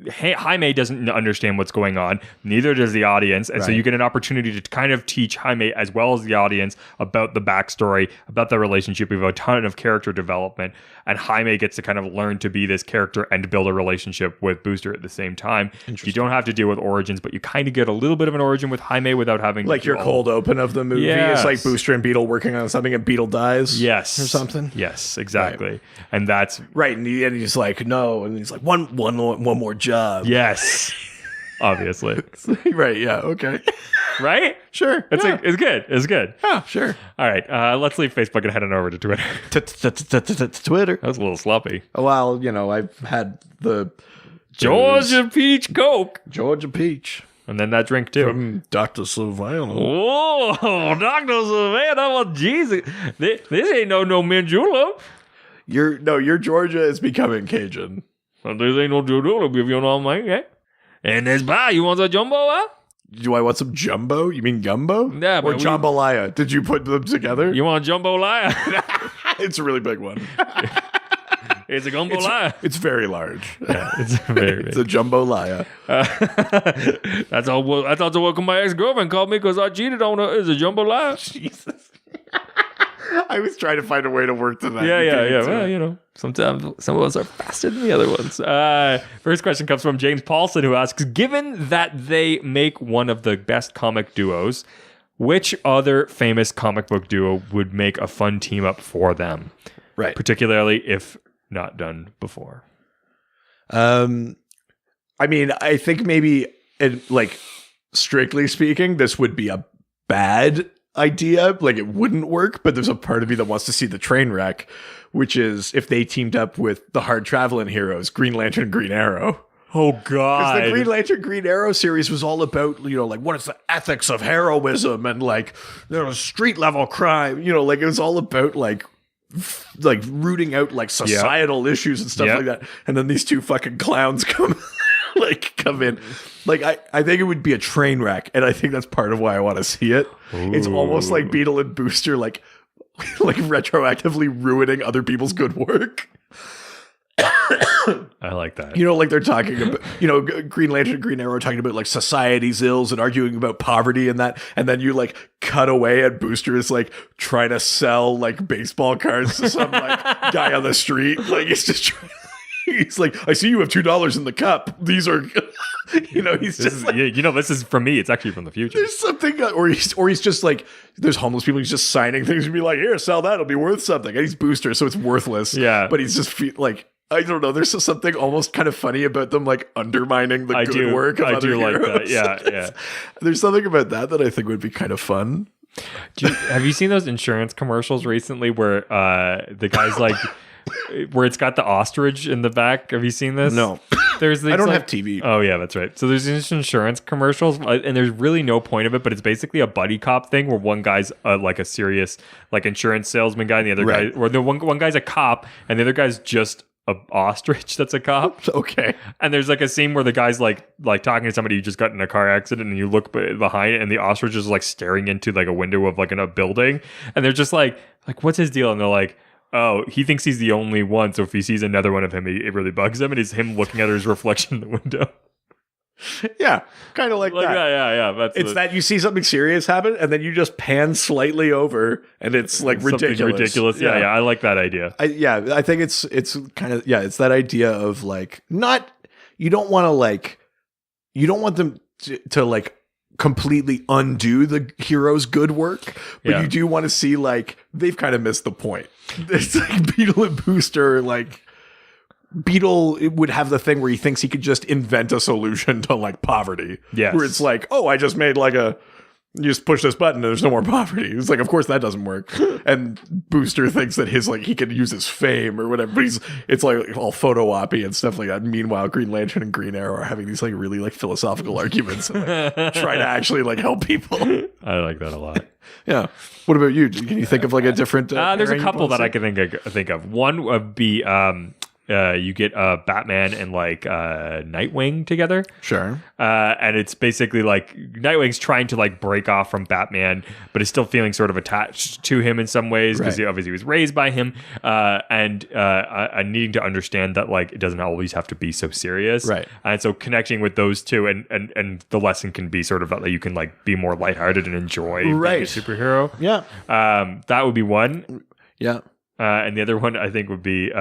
Jaime doesn't understand what's going on, neither does the audience, and so you get an opportunity to kind of teach Jaime as well as the audience about the backstory, about the relationship. We have a ton of character development, and Jaime gets to kind of learn to be this character and build a relationship with Booster at the same time. You don't have to deal with origins, but you kind of get a little bit of an origin with Jaime without having like your cold open of the movie. It's like Booster and Beetle working on something and Beetle dies. Yes. Or something. Yes, exactly. Right. And that's right. And he's like, no. And he's like, one more job. Yes. Obviously. Right. Yeah. Okay. Right? Sure. It's good. It's good. Yeah, sure. All right. Let's leave Facebook and head on over to Twitter. Twitter. That was a little sloppy. Well, you know, I've had the Georgia Peach Coke. Georgia Peach. And then that drink too. From Dr. Savannah. Oh, Dr. Savannah. Well, Jesus. This ain't no mint julep. Your Georgia is becoming Cajun. Well, this ain't no julep if you know what I mean, eh? And this bar, you want some jumbo, huh? Do I want some jumbo? You mean gumbo? Yeah. Or jambalaya? Did you put them together? You want a jambalaya? It's a really big one. It's a jambalaya. It's very large. Yeah, it's very big. It's a jambalaya. That's also what my ex-girlfriend called me because I cheated on her. It's a jambalaya. Jesus. I was trying to find a way to work to that. Yeah. Well, you know, sometimes some of us are faster than the other ones. First question comes from James Paulson, who asks, given that they make one of the best comic duos, which other famous comic book duo would make a fun team up for them? Right. Particularly if not done before. I mean, I think maybe, like, strictly speaking, this would be a bad idea. Like, it wouldn't work, but there's a part of me that wants to see the train wreck, which is if they teamed up with the hard traveling heroes, Green Lantern, Green Arrow. Oh, God. Because the Green Lantern, Green Arrow series was all about, you know, like, what is the ethics of heroism and, like, you know, street level crime. You know, like, it was all about, like rooting out, like, societal issues and stuff like that. And then these two fucking clowns come in. Like, I think it would be a train wreck, and I think that's part of why I want to see it. Ooh. It's almost like Beetle and Booster, like retroactively ruining other people's good work. I like that. You know, like they're talking about, you know, Green Lantern, Green Arrow talking about like society's ills and arguing about poverty and that, and then you like cut away and Booster is like trying to sell like baseball cards to some like guy on the street. Like it's just he's like, I see you have $2 in the cup. These are, you know, he's this just is, like, you know, this is from me. It's actually from the future. There's something, or he's just like, there's homeless people. He's just signing things and be like, here, sell that. It'll be worth something. And he's Booster, so it's worthless. Yeah. But he's just like, I don't know. There's just something almost kind of funny about them, like undermining the good work of other heroes. Like that. Yeah. There's something about that I think would be kind of fun. Have you seen those insurance commercials recently where the guy's like, where it's got the ostrich in the back? Have you seen this? No. There's these, I don't have TV. Oh yeah, that's right. So there's these insurance commercials, and there's really no point of it, but it's basically a buddy cop thing where one guy's like a serious like insurance salesman guy, and the other guy, or the one guy's a cop, and the other guy's just a ostrich that's a cop. Okay. And there's like a scene where the guy's like talking to somebody who just got in a car accident, and you look behind it, and the ostrich is like staring into like a window of like in a building, and they're just like what's his deal? And they're like, oh, he thinks he's the only one, so if he sees another one of him, it really bugs him, and it's him looking at his reflection in the window. Yeah, kind of like that. Yeah. It's that you see something serious happen, and then you just pan slightly over, and it's like ridiculous. Yeah, I like that idea. I think it's kind of it's that idea of like you don't want them to like completely undo the hero's good work, but you do want to see like they've kind of missed the point. It's like Beetle and Booster, like Beetle would have the thing where he thinks he could just invent a solution to like poverty. Yes. Where it's like, oh, I just made like you just push this button and there's no more poverty. It's like, of course that doesn't work. And Booster thinks that he could use his fame or whatever, but it's like all photo oppy and stuff like that. Meanwhile, Green Lantern and Green Arrow are having these like really like philosophical arguments and like, trying to actually like help people. I like that a lot. Yeah. What about you? Can you think of like a different? There's a couple that I can think of. One would be you get Batman and like Nightwing together. Sure. And it's basically like Nightwing's trying to like break off from Batman, but is still feeling sort of attached to him in some ways because he obviously was raised by him, and needing to understand that like it doesn't always have to be so serious. Right. And so connecting with those two, and the lesson can be sort of that you can like be more lighthearted and enjoy being a superhero. Yeah. That would be one. Yeah. And the other one I think would be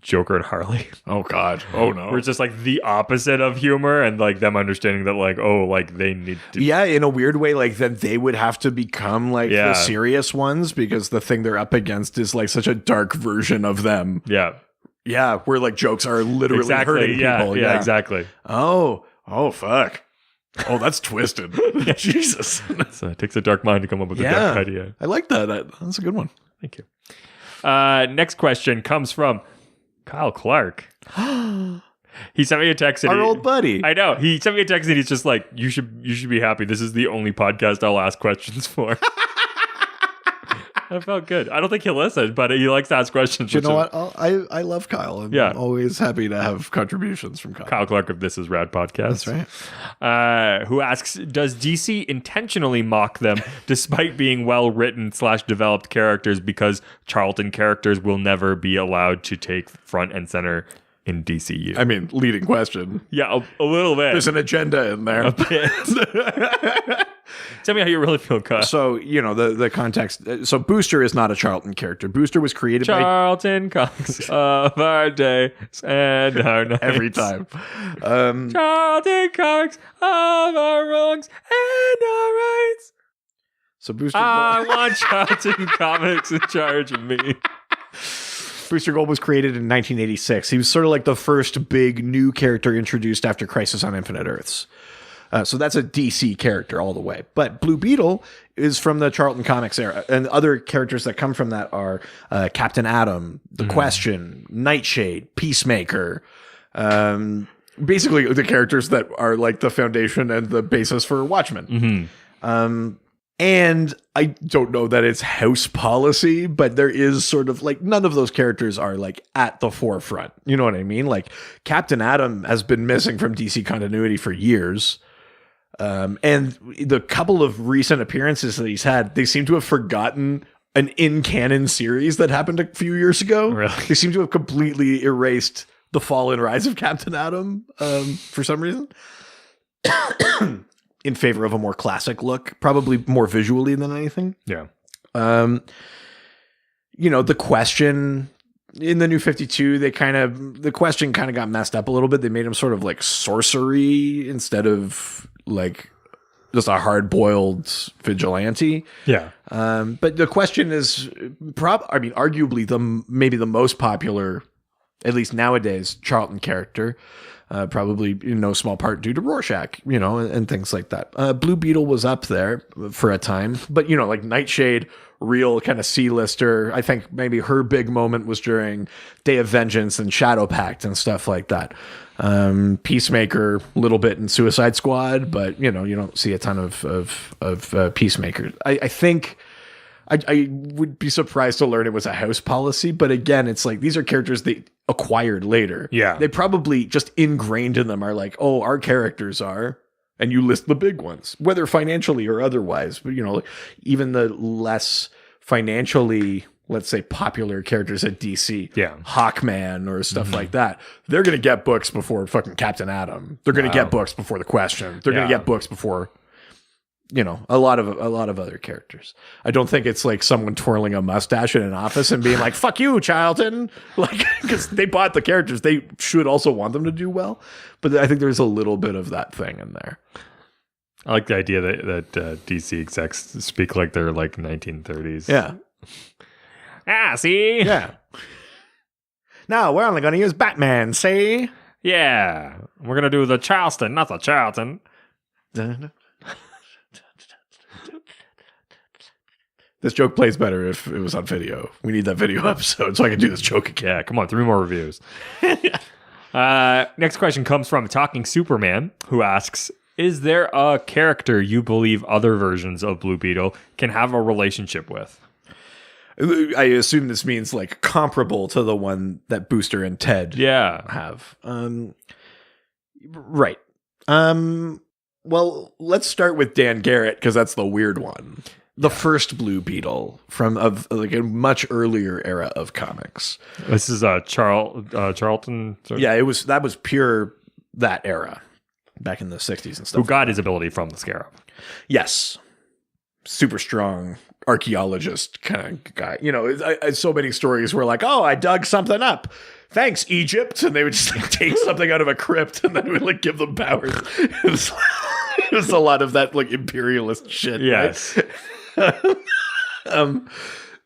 Joker and Harley. Oh God. Oh no. Where it's just like the opposite of humor, and like them understanding that like, oh, like they need to. Yeah, in a weird way, like then they would have to become like the serious ones because the thing they're up against is like such a dark version of them. Yeah. Yeah, where like jokes are literally hurting people. Yeah, exactly. Oh, fuck. Oh, that's twisted. Jesus. So it takes a dark mind to come up with a dark idea. I like that. That's a good one. Thank you. Next question comes from Kyle Clark. He sent me a text. Our old buddy. I know. He sent me a text and he's just like, you should be happy. This is the only podcast I'll ask questions for. I felt good. I don't think he'll listen, but he likes to ask questions. You know what? I love Kyle. And I'm always happy to have contributions from Kyle. Kyle Clark of This Is Rad podcast. That's right. Who asks, does DC intentionally mock them despite being well-written / developed characters because Charlton characters will never be allowed to take front and center in DCU? I mean, leading question. Yeah, a little bit. There's an agenda in there. A bit. Tell me how you really feel, Kyle. So, the context. So, Booster is not a Charlton character. Booster was created by Charlton Cox of our day and our nights. Every time. Charlton Cox of our wrongs and our rights. So, Booster. I want Charlton Comics in charge of me. Booster Gold was created in 1986. He was sort of like the first big new character introduced after Crisis on Infinite Earths. So that's a DC character all the way. But Blue Beetle is from the Charlton Comics era. And other characters that come from that are Captain Atom, The Question, Nightshade, Peacemaker. Basically, the characters that are like the foundation and the basis for Watchmen. And I don't know that it's house policy, but there is sort of like none of those characters are like at the forefront. You know what I mean? Like Captain Atom has been missing from DC continuity for years. And the couple of recent appearances that he's had, they seem to have forgotten an in-canon series that happened a few years ago. Really? They seem to have completely erased the fall and rise of Captain Atom for some reason. In favor of a more classic look, probably more visually than anything. Yeah. The Question in the New 52, the Question kind of got messed up a little bit. They made him sort of like sorcery instead of like just a hard-boiled vigilante. Yeah. But the Question is arguably maybe the most popular at least nowadays, Charlton character. Probably in no small part due to Rorschach, and things like that. Blue Beetle was up there for a time, but like Nightshade, real kind of C-lister. I think maybe her big moment was during Day of Vengeance and Shadow Pact and stuff like that. Peacemaker, a little bit in Suicide Squad, but you don't see a ton of Peacemaker. I think. I would be surprised to learn it was a house policy, but again, it's like these are characters they acquired later. Yeah. They probably just ingrained in them are like, oh, our characters are, and you list the big ones, whether financially or otherwise. But, even the less financially, let's say, popular characters at DC, Hawkman or stuff like that, they're going to get books before fucking Captain Atom. They're going to get books before The Question. They're going to get books before... a lot of other characters. I don't think it's like someone twirling a mustache in an office and being like, fuck you, Charlton. Like, because they bought the characters. They should also want them to do well. But I think there's a little bit of that thing in there. I like the idea that DC execs speak like they're like 1930s. Yeah. See? Yeah. No, we're only going to use Batman, see? Yeah. We're going to do the Charleston, not the Charlton. This joke plays better if it was on video. We need that video episode so I can do this joke again. Yeah, come on, 3 more reviews. Next question comes from Talking Superman, who asks, is there a character you believe other versions of Blue Beetle can have a relationship with? I assume this means like comparable to the one that Booster and Ted have. Right. Well, let's start with Dan Garrett because that's the weird one. The first Blue Beetle from like a much earlier era of comics. This is Charlton. Sorry. Yeah, that was pure that era back in the 60s and stuff. Who got his ability from the Scarab. Yes. Super strong archaeologist kind of guy. So many stories were like, oh, I dug something up. Thanks, Egypt. And they would just like take something out of a crypt and then it would like give them powers. It was a lot of that like imperialist shit. Yes. Right?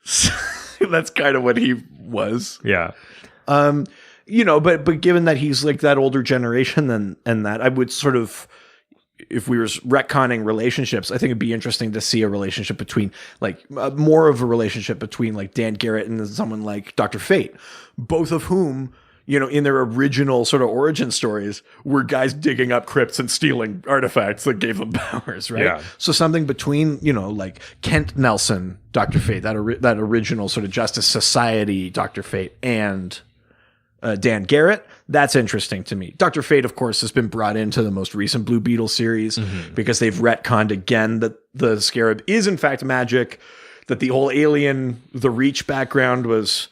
So that's kind of what he was. Yeah. But given that he's like that older generation and that I would sort of, if we were retconning relationships, I think it'd be interesting to see a relationship between like more of a relationship between like Dan Garrett and someone like Dr. Fate, both of whom, in their original sort of origin stories were guys digging up crypts and stealing artifacts that gave them powers, right? Yeah. So something between, like Kent Nelson, Dr. Fate, that original sort of Justice Society Dr. Fate, and Dan Garrett, that's interesting to me. Dr. Fate, of course, has been brought into the most recent Blue Beetle series because they've retconned again that the Scarab is in fact magic, that the whole alien, the Reach background was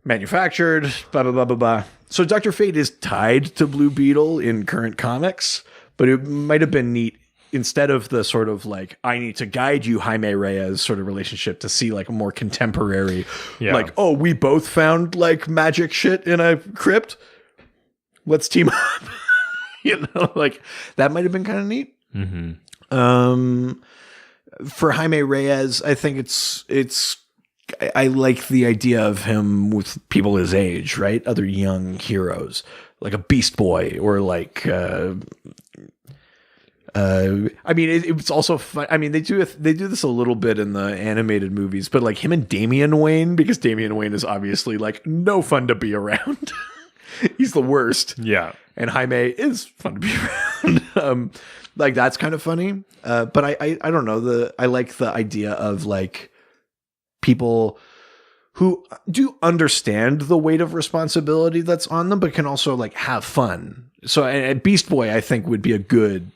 manufactured, blah, blah, blah, blah, blah. So Dr. Fate is tied to Blue Beetle in current comics, but it might have been neat instead of the sort of like, I need to guide you, Jaime Reyes sort of relationship to see like a more contemporary, like, oh, we both found like magic shit in a crypt. Let's team up. Like that might have been kind of neat. For Jaime Reyes, I think I like the idea of him with people his age, right? Other young heroes, like a Beast Boy or like, it's also fun. I mean, they do this a little bit in the animated movies, but like him and Damian Wayne, because Damian Wayne is obviously like no fun to be around. He's the worst. Yeah. And Jaime is fun to be around. Like that's kind of funny. But I don't know. I like the idea of like people who do understand the weight of responsibility that's on them, but can also like have fun. So and Beast Boy, I think, would be a good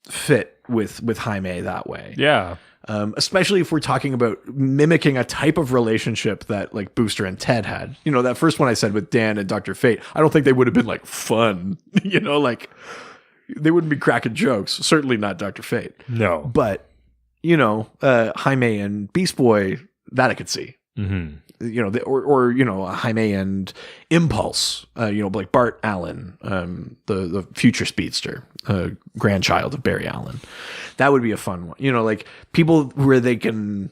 fit with Jaime that way. Yeah. Especially if we're talking about mimicking a type of relationship that like Booster and Ted had. That first one I said with Dan and Dr. Fate, I don't think they would have been like fun, like they wouldn't be cracking jokes. Certainly not Dr. Fate. No. But, Jaime and Beast Boy, that I could see. Or Jaime and Impulse, like Bart Allen, the future speedster, grandchild of Barry Allen. That would be a fun one. Like people where they can,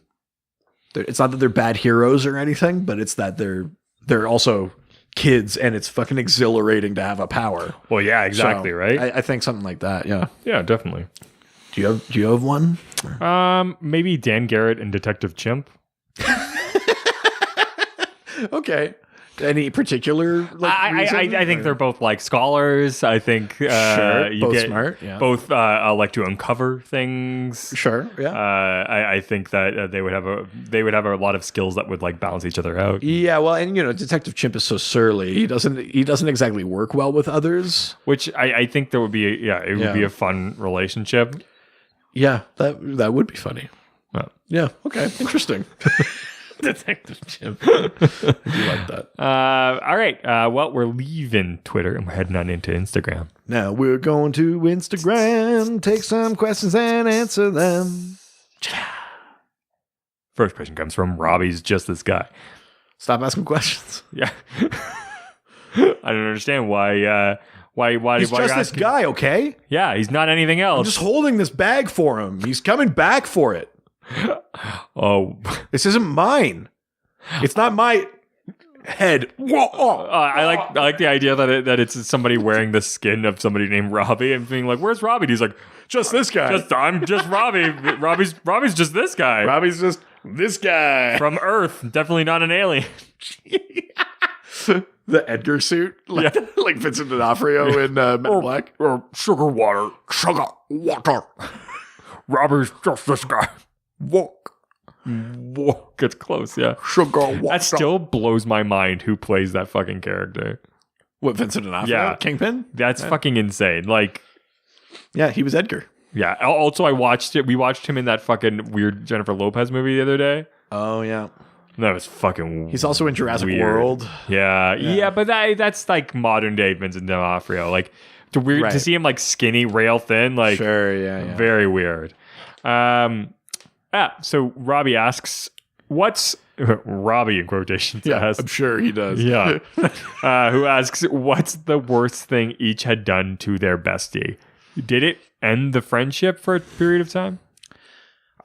it's not that they're bad heroes or anything, but it's that they're also kids, and it's fucking exhilarating to have a power. Well, yeah, exactly, So, right? I think something like that. Yeah. Yeah, definitely. Do you have one? Maybe Dan Garrett and Detective Chimp. Okay. Any particular reason? I think they're both like scholars. I think Sure, you both get smart, yeah. both like to uncover things. Sure. Yeah. I think that they would have a lot of skills that would like balance each other out. Yeah, well, and Detective Chimp is so surly. He doesn't exactly work well with others. Which I think there would be would be a fun relationship. Yeah, that would be funny. Oh. Yeah. Okay. Interesting. Detective Chimp. I do like that. All right. Well, we're leaving Twitter and we're heading on into Instagram. Now we're going to Instagram, take some questions and answer them. First question comes from Robbie's Just This Guy. Stop asking questions. Yeah. I don't understand why He's why just you're this asking? guy, okay? Yeah, he's not anything else. I'm just holding this bag for him. He's coming back for it. Oh, This isn't mine. It's not my head. Whoa, I like the idea that it's somebody wearing the skin of somebody named Robbie and being like, "Where's Robbie?" And he's like, just this guy. I'm just Robbie. Robbie's just this guy. Robbie's just this guy. From Earth, definitely not an alien. The Edgar suit, like Vincent D'Onofrio in Men in Black. Sugar water. Robbie's just this guy. Walk. Gets close, yeah. Sugar water. That still blows my mind who plays that fucking character. What, Vincent D'Onofrio? Yeah. Kingpin? That's fucking insane. Like, yeah, he was Edgar. yeah. Also, we watched him in that fucking weird Jennifer Lopez movie the other day. Oh, yeah. That was fucking He's also in Jurassic weird. World. Yeah, but that's like modern day Vincent D'Onofrio. Like, to see him like skinny, rail thin, like Sure, yeah. very weird. So Robbie asks, what's Robbie in quotations? Yeah, asks, I'm sure he does. yeah. Who asks, what's the worst thing each had done to their bestie? Did it end the friendship for a period of time?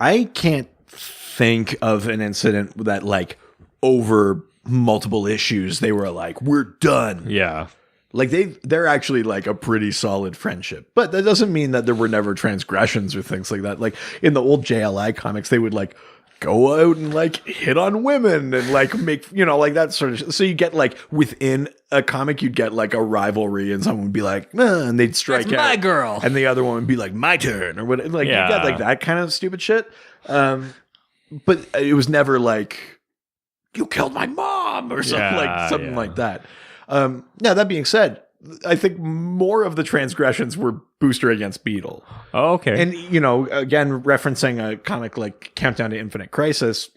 I can't think of an incident that, like, over multiple issues, they were like, we're done. Yeah. Like, they're actually, like, a pretty solid friendship. But that doesn't mean that there were never transgressions or things like that. Like, in the old JLI comics, they would, like, go out and, like, hit on women and, like, make, like, that sort of. So you get, like, within a comic, you'd get, like, a rivalry, and someone would be like, nah, and they'd strike That's out. my girl. And the other one would be like, my turn, or what. Like, Yeah. you got, like, that kind of stupid shit. But it was never like, you killed my mom or something like that. Now, that being said, I think more of the transgressions were Booster against Beetle. Oh, okay. And, again, referencing a comic like Countdown to Infinite Crisis,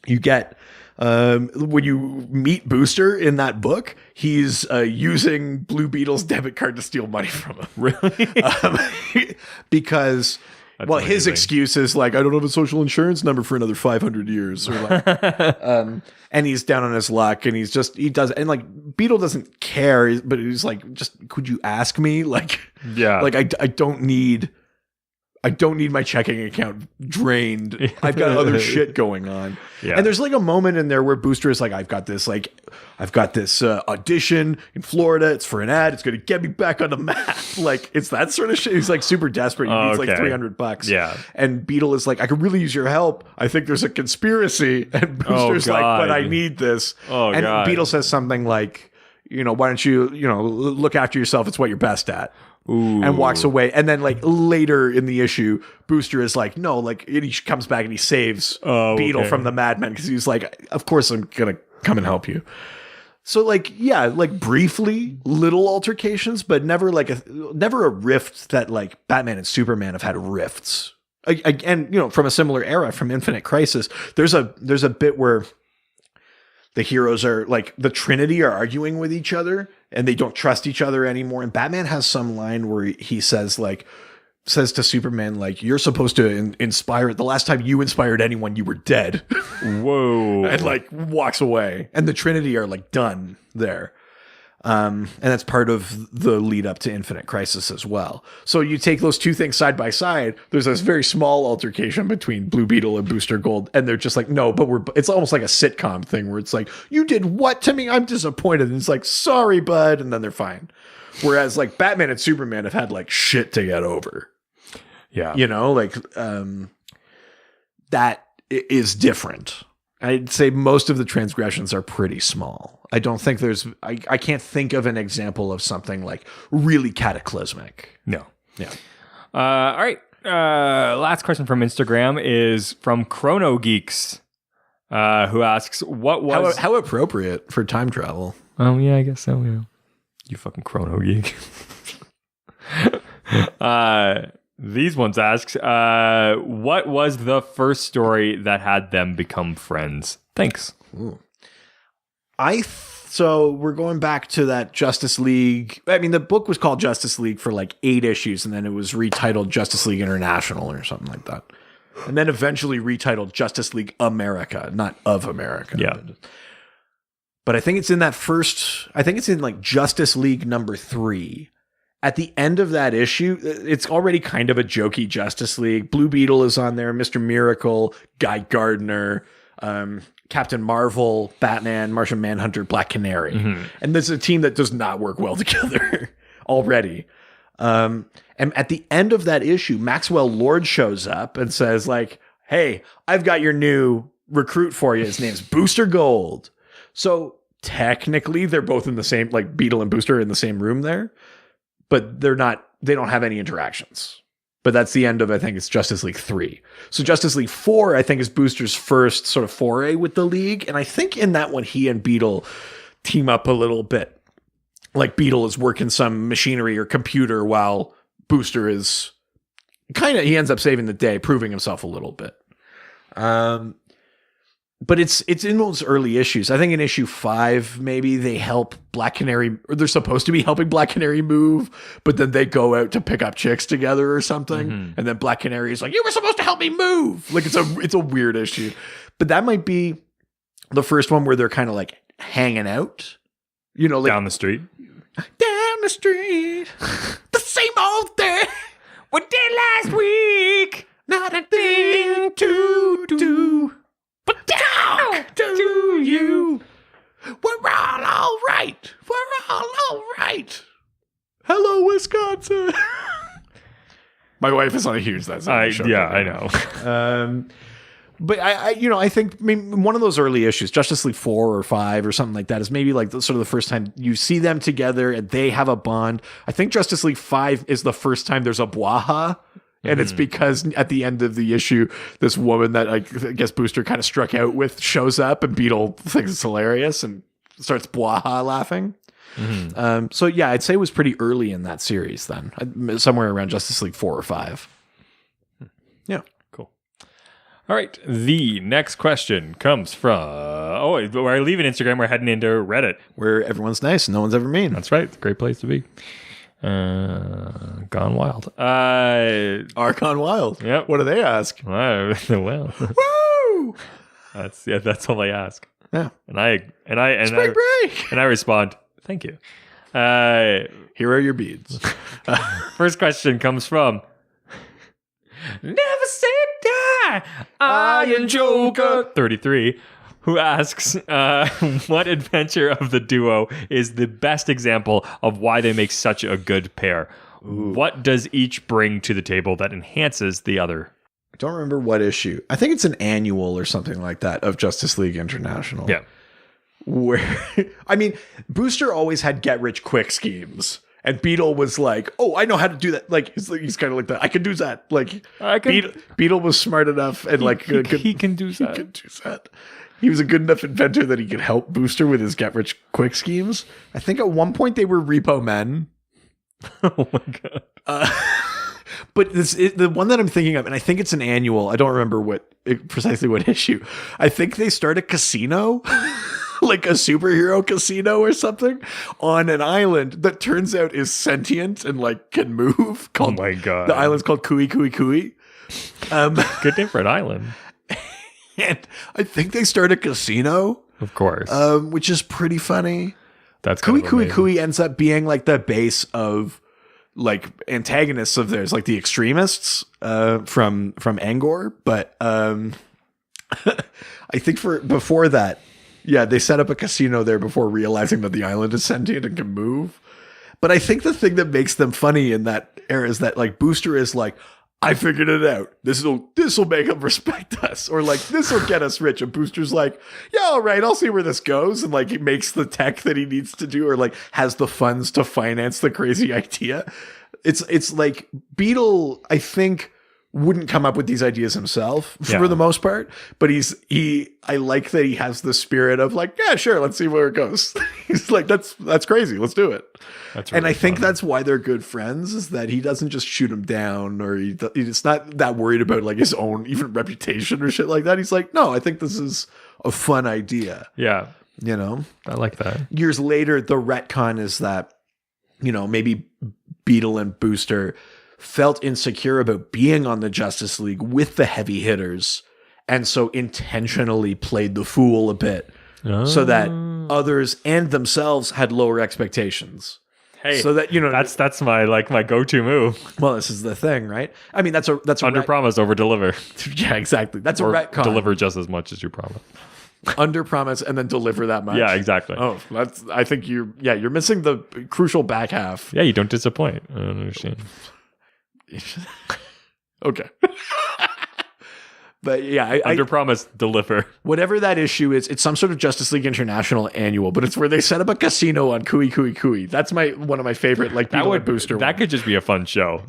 you get, when you meet Booster in that book, he's using Blue Beetle's debit card to steal money from him. Really? Because... That's his amazing. excuse is like, I don't have a social insurance number for another 500 years. Or like, and he's down on his luck, and he does, and like Beetle doesn't care, but he's like, just, could you ask me? Like, Yeah. like I don't need my checking account drained. I've got other shit going on. Yeah. And there's like a moment in there where Booster is like, I've got this audition in Florida. It's for an ad. It's going to get me back on the map. Like, it's that sort of shit. He's like super desperate. He needs like $300. Yeah. And Beetle is like, I could really use your help. I think there's a conspiracy. And Booster's like, but I need this. Oh, and God. Beetle says something like, why don't you, look after yourself. It's what you're best at. Ooh. And walks away. And then, like, later in the issue, Booster is like, no, like, and he comes back and he saves Beetle from the madmen, because he's like, of course I'm gonna come and help you. So, like, yeah, like, briefly, little altercations, but never a rift that, like, Batman and Superman have had rifts. And, from a similar era, from Infinite Crisis, there's a bit where the heroes are, like, the Trinity are arguing with each other, and they don't trust each other anymore. And Batman has some line where he says to Superman, like, you're supposed to inspire. The last time you inspired anyone, you were dead. Whoa. And, like, walks away. And the Trinity are, like, done there. And that's part of the lead up to Infinite Crisis as well. So you take those two things side by side, there's this very small altercation between Blue Beetle and Booster Gold, and they're just like, no, but it's almost like a sitcom thing where it's like, you did what to me? I'm disappointed. And it's like, sorry, bud. And then they're fine. Whereas like Batman and Superman have had like shit to get over. Yeah. You know, like that is different. I'd say most of the transgressions are pretty small. I don't think I can't think of an example of something like really cataclysmic. No. Yeah. All right. Last question from Instagram is from Chrono Geeks, who asks, what was... How appropriate for time travel. Oh, yeah, I guess so, yeah. You fucking Chrono Geek. These ones asks, what was the first story that had them become friends? Thanks. Ooh. So we're going back to that Justice League. I mean, the book was called Justice League for like 8 issues, and then it was retitled Justice League International or something like that. And then eventually retitled Justice League America, not of America. Yeah. But I think it's in like Justice League number 3. At the end of that issue, it's already kind of a jokey Justice League. Blue Beetle is on there, Mr. Miracle, Guy Gardner, Captain Marvel, Batman, Martian Manhunter, Black Canary. Mm-hmm. And this is a team that does not work well together already. And at the end of that issue, Maxwell Lord shows up and says like, hey, I've got your new recruit for you. His name's Booster Gold. So technically they're both in the same, like Beetle and Booster are in the same room there. But they don't have any interactions. But that's the end of, I think it's Justice League 3. So Justice League 4, I think, is Booster's first sort of foray with the League. And I think in that one, he and Beetle team up a little bit. Like Beetle is working some machinery or computer while Booster is he ends up saving the day, proving himself a little bit. But it's in those early issues. I think in issue 5, maybe they help Black Canary, or they're supposed to be helping Black Canary move, but then they go out to pick up chicks together or something. Mm-hmm. And then Black Canary is like, you were supposed to help me move. Like it's a weird issue. But that might be the first one where they're kind of like hanging out. You know, like down the street. Down the street. The same old thing we did last week. Not a thing to do. But talk to you. We're all right. We're all right. Hello, Wisconsin. My wife is on a huge that song. Yeah, I know. But I think one of those early issues, Justice League 4 or 5 or something like that, is maybe like sort of the first time you see them together and they have a bond. I think Justice League 5 is the first time there's a bwaha. And it's because at the end of the issue, this woman that I guess Booster kind of struck out with shows up, and Beetle thinks it's hilarious and starts bwaha laughing. Mm-hmm. So yeah, I'd say it was pretty early in that series then, somewhere around Justice League 4 or 5. Yeah, cool. All right, the next question comes from we're leaving Instagram, we're heading into Reddit, where everyone's nice and no one's ever mean. That's right, it's a great place to be. Gone Wild. Are Gone Wild. Yep. What do they ask? Well, woo! That's all they ask. Yeah. And I Spring break. And I respond, thank you. Here are your beads. First question comes from Never Say Die, Iron Joker 33. Who asks, what adventure of the duo is the best example of why they make such a good pair? Ooh. What does each bring to the table that enhances the other? I don't remember what issue. I think it's an annual or something like that of Justice League International. Yeah. Where, I mean, Booster always had get-rich-quick schemes. And Beetle was like, oh, I know how to do that. Like, he's kind of like that. I can do that. Like, Beetle was smart enough and he can do that. He can do that. He was a good enough inventor that he could help Booster with his get-rich-quick schemes. I think at one point they were repo men. Oh my god! But the one that I'm thinking of, and I think it's an annual. I don't remember precisely what issue. I think they start a casino, like a superhero casino or something, on an island that turns out is sentient and like can move. Oh my god! The island's called Kui Kui Kui. Good name for an island. And I think they start a casino, of course, which is pretty funny. That's Kui kind of Kui amazing. Kui ends up being like the base of like antagonists of theirs, like the extremists from Angor. But I think before that, yeah, they set up a casino there before realizing that the island is sentient and can move. But I think the thing that makes them funny in that era is that like Booster is like, I figured it out. This'll make them respect us, or like this'll get us rich. And Booster's like, yeah, all right, I'll see where this goes. And like he makes the tech that he needs to do, or like has the funds to finance the crazy idea. It's like Beetle, I think, wouldn't come up with these ideas himself for the most part, but I like that he has the spirit of like, yeah, sure, let's see where it goes. He's like, that's crazy, let's do it. That's really and I think funny. that's why they're good friends, is that he doesn't just shoot him down, or he's not that worried about like his own even reputation or shit like that. He's like, no, I think this is a fun idea. Yeah, You know, I like that. years later, the retcon is that, you know, maybe Beetle and Booster felt insecure about being on the Justice League with the heavy hitters, and so intentionally played the fool a bit so that others and themselves had lower expectations. Hey, So that, you know, that's my go-to move. well, this is the thing, right? I mean, that's a Under promise, over deliver, yeah, exactly. That's a or retcon. deliver just as much as you promise. Under promise and then deliver that much. Yeah, exactly. Oh, I think you're missing the crucial back half. Yeah, you don't disappoint. I don't understand. Okay. But yeah, I Under promise, deliver. whatever that issue is, it's some sort of Justice League International annual, but it's where they set up a casino on Kui Kui Kui. That's one of my favorite like Beetle and Booster. That could just be a fun show.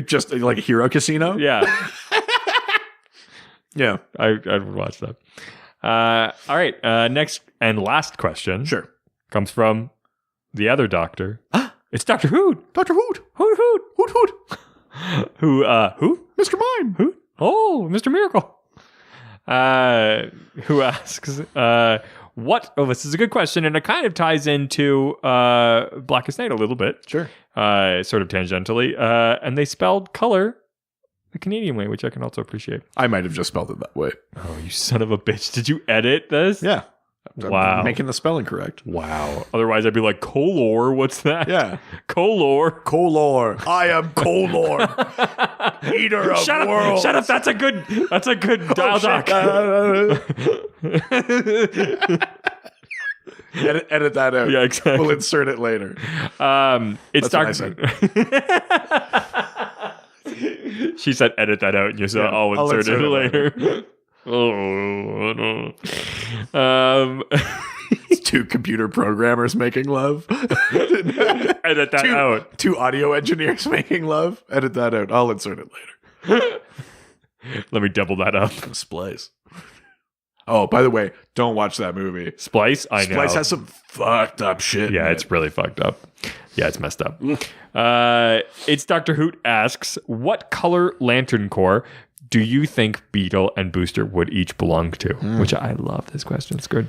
just like a hero casino. Yeah, Yeah. I would watch that. All right. Next and last question. Sure. Comes from the other doctor. It's Dr. Hoot. Dr. Hoot. Hoot hoot. Hoot Hoot. Who? Mr. Mime. Who? Oh, Mr. Miracle. Who asks, what? Oh, this is a good question, and it kind of ties into Blackest Night a little bit. Sure. Sort of tangentially. And they spelled color the Canadian way, which I can also appreciate. I might have just spelled it that way. Oh, you son of a bitch. Did you edit this? Yeah. Wow. I'm making the spelling correct. Wow. Otherwise, I'd be like, Color, what's that? Yeah. Color. Kolor. I am Kolor. Eater of Shut worlds. up. Shut up. That's a good dial doc. Edit that out. Yeah, exactly. We'll insert it later. It's That's what Dr. She said, edit that out, and you said, I'll insert it later. Oh, no. It's two computer programmers making love. Edit that out. Two audio engineers making love. Edit that out. I'll insert it later. Let me double that up. Splice. Oh, by the way, don't watch that movie. Splice, I know. Splice has some fucked up shit. Yeah, in it's it. really fucked up. Yeah, it's messed up. It's Dr. Hoot asks, what color lantern core do you think Beetle and Booster would each belong to? Which I love this question. It's good.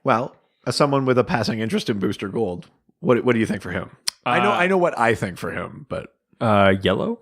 Well, as someone with a passing interest in Booster Gold, what do you think for him? I know what I think for him, but Yellow?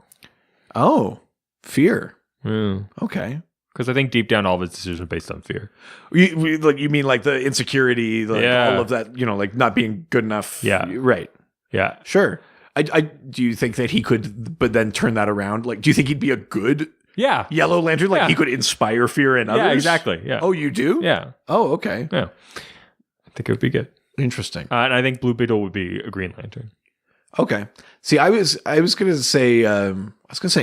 oh, fear. Because Okay. I think deep down all of his decisions are based on fear. You mean like the insecurity, like Yeah. all of that, like not being good enough. Yeah. Right. Yeah. Sure. I do you think that he could, but then turn that around? Like, do you think he'd be a good Yeah. Yellow Lantern? Like, Yeah. he could inspire fear in others? Yeah, exactly. Yeah. Oh, you do? Yeah. Oh, okay. Yeah. I think it would be good. Interesting. And I think Blue Beetle would be a Green Lantern. Okay. See, I was gonna say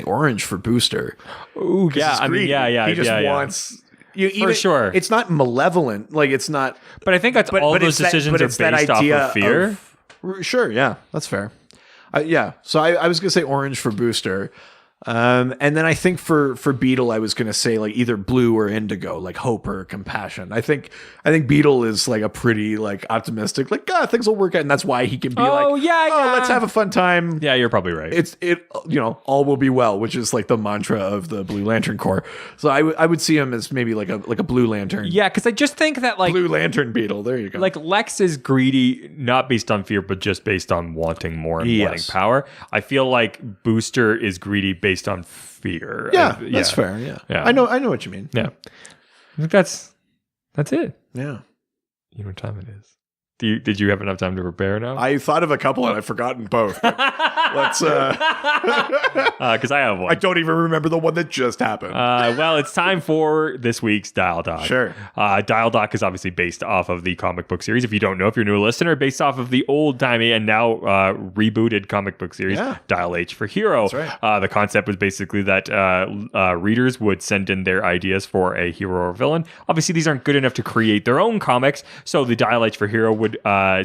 orange for Booster. Oh, yeah. I mean, Greedy. yeah. He just yeah. wants even, sure. It's not malevolent. Like, it's not. But I think that's all those decisions are based off of fear. Sure. Yeah, that's fair. Yeah. So I was gonna say orange for Booster. And then I think for Beetle, I was gonna say like either blue or indigo, like hope or compassion. I think Beetle is like a pretty like optimistic, like things will work out, and that's why he can be let's have a fun time. Yeah, you're probably right. It all will be well, which is like the mantra of the Blue Lantern Corps. So I would see him as maybe like a Blue Lantern. Yeah, because I just think that like Blue Lantern Beetle. There you go. like Lex is greedy, not based on fear, but just based on wanting more and wanting power. I feel like Booster is greedy based on fear. Yeah, that's fair. Yeah. I know what you mean. Yeah. I think that's it. Yeah. You know what time it is? Did you have enough time to prepare now? I thought of a couple and I've forgotten both. Let's. Because I have one. I don't even remember the one that just happened. Well, it's time for this week's Dial Doc. Sure. Dial Doc is obviously based off of the comic book series. If you don't know, if you're a new listener, based off of the old-timey and now rebooted comic book series, Dial H for Hero. That's right. The concept was basically that readers would send in their ideas for a hero or villain. Obviously, these aren't good enough to create their own comics, so the Dial H for Hero would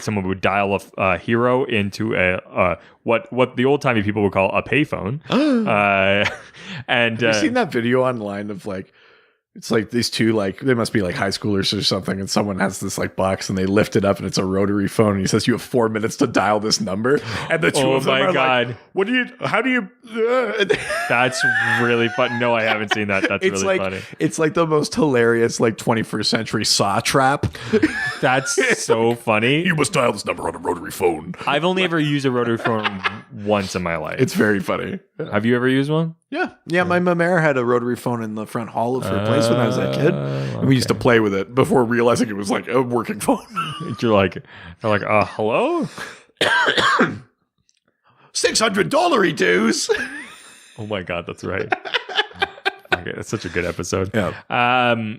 someone would dial a hero into a what the old timey people would call a payphone. And have you seen that video online of like, it's like these two, like they must be like high schoolers or something, and someone has this like box and they lift it up and it's a rotary phone and he says you have 4 minutes to dial this number, and the two of them are like, what do you, how do you that's really fun. No, I haven't seen that. That's it's really like, funny. it's like the most hilarious like 21st century saw trap. That's so funny. You must dial this number on a rotary phone. I've only ever used a rotary phone once in my life. It's very funny. Have you ever used one? Yeah, my mare had a rotary phone in the front hall of her place when I was a kid. And we used to play with it before realizing it was like a working phone. You're like, hello? $600 dues. Oh my God, that's right. Okay, that's such a good episode. Yeah.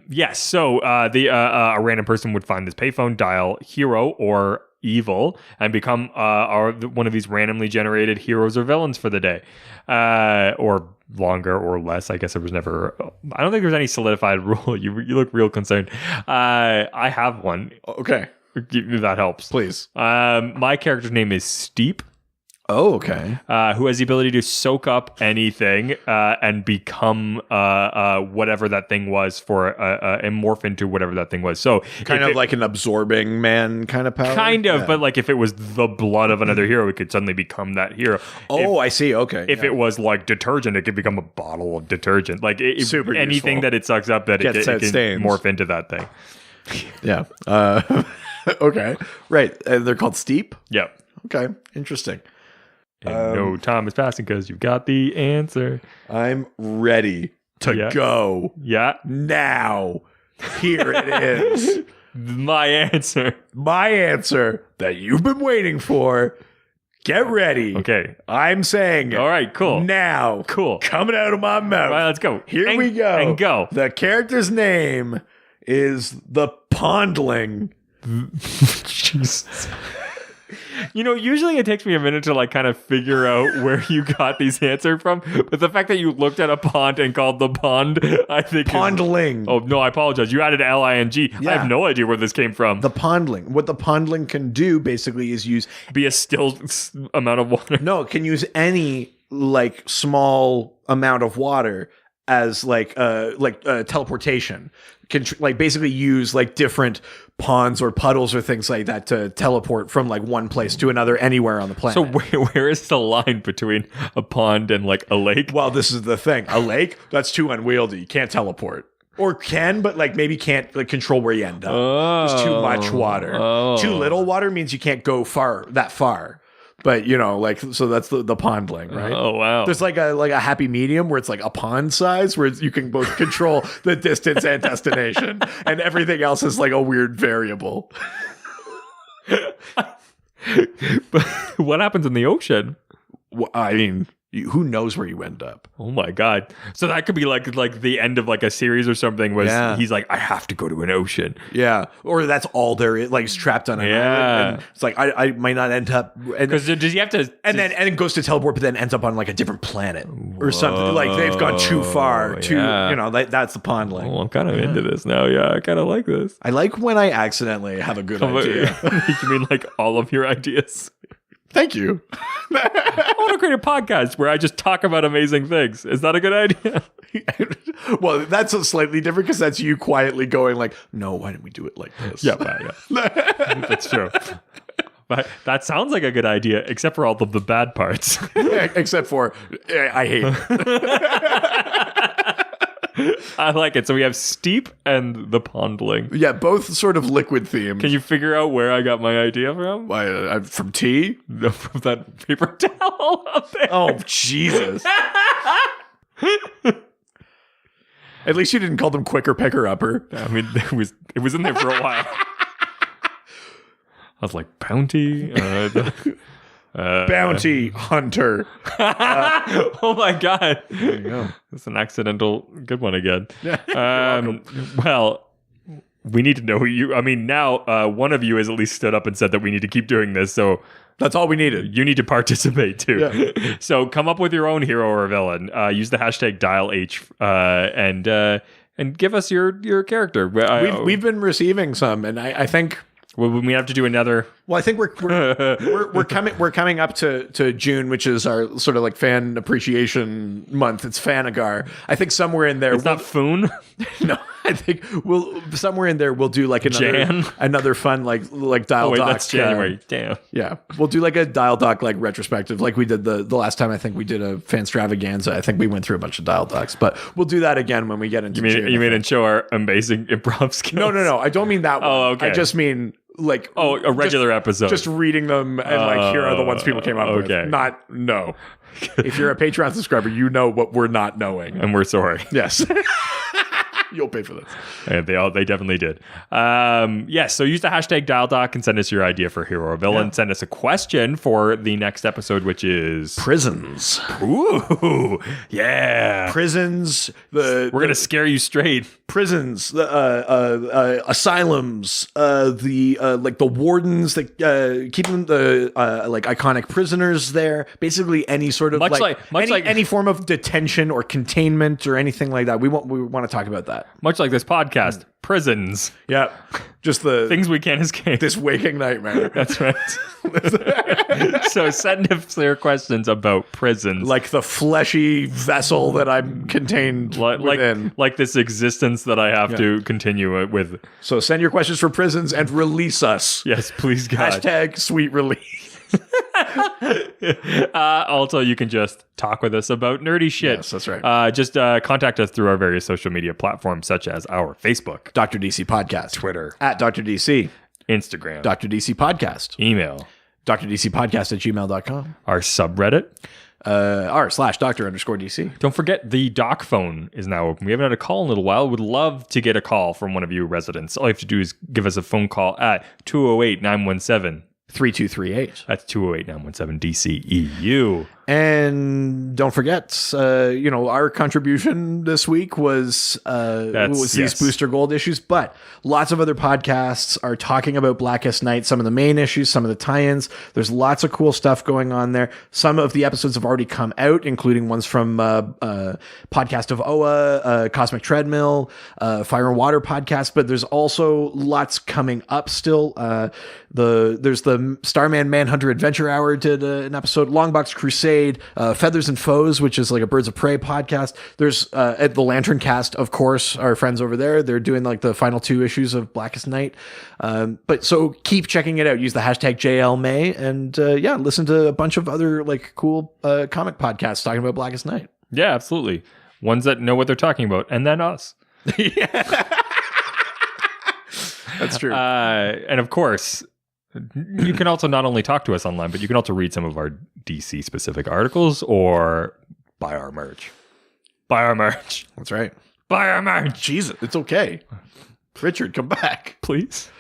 Yes. So a random person would find this payphone, dial hero or evil, and become one of these randomly generated heroes or villains for the day, or longer or less. I guess there was never. I don't think there's any solidified rule. You look real concerned. I have one. Okay, that helps. Please. My character's name is Steep. Oh, okay. Who has the ability to soak up anything and become whatever that thing was and morph into whatever that thing was. So kind of like an absorbing man kind of power? Kind of, but like if it was the blood of another hero, it could suddenly become that hero. I see. Okay. If it was like detergent, it could become a bottle of detergent. Like super anything useful. that it sucks up, that it can stains. morph into that thing. Yeah. Okay. Right. And they're called Steep? Yep. Okay. Interesting. And no time is passing because you've got the answer. I'm ready to go. Yeah. Now. Here it is. My answer. My answer that you've been waiting for. Get ready. Okay. I'm saying it. All right, cool. Now. Cool. Coming out of my mouth. All right, let's go. Here we go. And go. The character's name is the Pondling. Jesus. You know, usually it takes me a minute to like kind of figure out where you got these answers from, but the fact that you looked at a pond and called the pond, I think Pondling. Oh no, I apologize. You added L-I-N-G. Yeah. I have no idea where this came from. The Pondling. What the Pondling can do basically is be a still amount of water. No, it can use any like small amount of water as like teleportation. Can like basically use like different ponds or puddles or things like that to teleport from like one place to another anywhere on the planet. So where is the line between a pond and like a lake? Well, this is the thing. A lake, that's too unwieldy. You can't teleport. Or can, but like maybe can't like control where you end up. There's too much water. Too little water means you can't go that far. But you know, like, so that's the pondling, right? Oh wow! There's like a happy medium where it's like a pond size, where you can both control the distance and destination, and everything else is like a weird variable. But what happens in the ocean? Well, I mean, who knows where you end up? Oh my God! So that could be like the end of like a series or something. Was he's like, I have to go to an ocean? Yeah, or that's all there is. Like he's trapped on an island. And it's like I might not end up. Because does he have to? And it goes to teleport, but then ends up on like a different planet or something. Like they've gone too far. That's the pondling. Oh, I'm kind of into this now. Yeah, I kind of like this. I like when I accidentally have a good idea. You mean like all of your ideas? Thank you. I want to create a podcast where I just talk about amazing things. Is that a good idea? Well, that's slightly different because that's you quietly going like, no, why didn't we do it like this? Yeah. That's true. But that sounds like a good idea, except for all of the bad parts. Except for, I hate it. I like it. So we have Steep and the Pondling. Yeah, both sort of liquid themes. Can you figure out where I got my idea from? From tea? No, from that paper towel up there. Oh, Jesus. At least you didn't call them Quicker Picker Upper. I mean, it was in there for a while. was like, bounty? Bounty hunter. Oh my God. There you go. That's an accidental good one again. Yeah. Well, we need to know who you... I mean, now one of you has at least stood up and said that we need to keep doing this, so... That's all we needed. You need to participate too. Yeah. So come up with your own hero or villain. Use the hashtag DialH and give us your character. We've been receiving some, and I think... Well, we have to do another. Well, I think we're coming up to June, which is our sort of like fan appreciation month. It's Fanagar. I think somewhere in there, It's not Foon. No, I think somewhere in there we'll do like another fun like Dial Doc. That's January. Damn. Yeah, we'll do like a Dial Doc like retrospective, like we did the last time. I think we did a Fanstravaganza. I think we went through a bunch of Dial Docs, but we'll do that again when we get into. You mean and show our amazing improv skills? No. I don't mean that one. Oh, okay. I just mean like a regular episode. Just reading them and like here are the ones people came up okay. with. No. If you're a Patreon subscriber, you know what we're not knowing, and we're sorry. Yes. You'll pay for this. And they definitely did. Yes, so use the hashtag DialDoc and send us your idea for hero or villain. Yeah. Send us a question for the next episode, which is... prisons. Ooh, yeah. Prisons. We're going to scare you straight. Prisons, asylums, like the wardens that keeping the like iconic prisoners there. Basically, any sort of any form of detention or containment or anything like that. We want to talk about that. Much like this podcast, prisons. Yeah, just the things we can't escape. This waking nightmare. That's right. So send us their questions about prisons, like the fleshy vessel that I'm contained within, like this existence that I have to continue with. So send your questions for prisons and release us. Yes, please, God. Hashtag sweet release. Also, you can just talk with us about nerdy shit. Yes, that's right. Just contact us through our various social media platforms, such as our Facebook, Dr. DC Podcast, Twitter, @Dr. DC, Instagram, Dr. DC Podcast, email, drdcpodcast@gmail.com, our subreddit, r/Dr_DC. Don't forget the doc phone is now open. We haven't had a call in a little while. Would love to get a call from one of you residents. All you have to do is give us a phone call at 208-917. 3238. That's 208-917 DCEU. And don't forget, our contribution this week was these Booster Gold issues, but lots of other podcasts are talking about Blackest Night, some of the main issues, some of the tie-ins. There's lots of cool stuff going on there. Some of the episodes have already come out, including ones from Podcast of Oa, Cosmic Treadmill, Fire and Water podcast, but there's also lots coming up still. There's the Starman Manhunter Adventure Hour did an episode, Longbox Crusade, Feathers and Foes, which is like a Birds of Prey podcast. There's at the Lantern Cast, of course, our friends over there. They're doing like the final 2 issues of Blackest Night. But so keep checking it out. Use the hashtag JLMay and listen to a bunch of other like cool comic podcasts talking about Blackest Night. Yeah, absolutely. Ones that know what they're talking about, and then us. Yeah. That's true. And of course, you can also not only talk to us online, but you can also read some of our DC specific articles or buy our merch. Buy our merch. That's right. Buy our merch. Jesus, it's okay. Richard, come back. Please.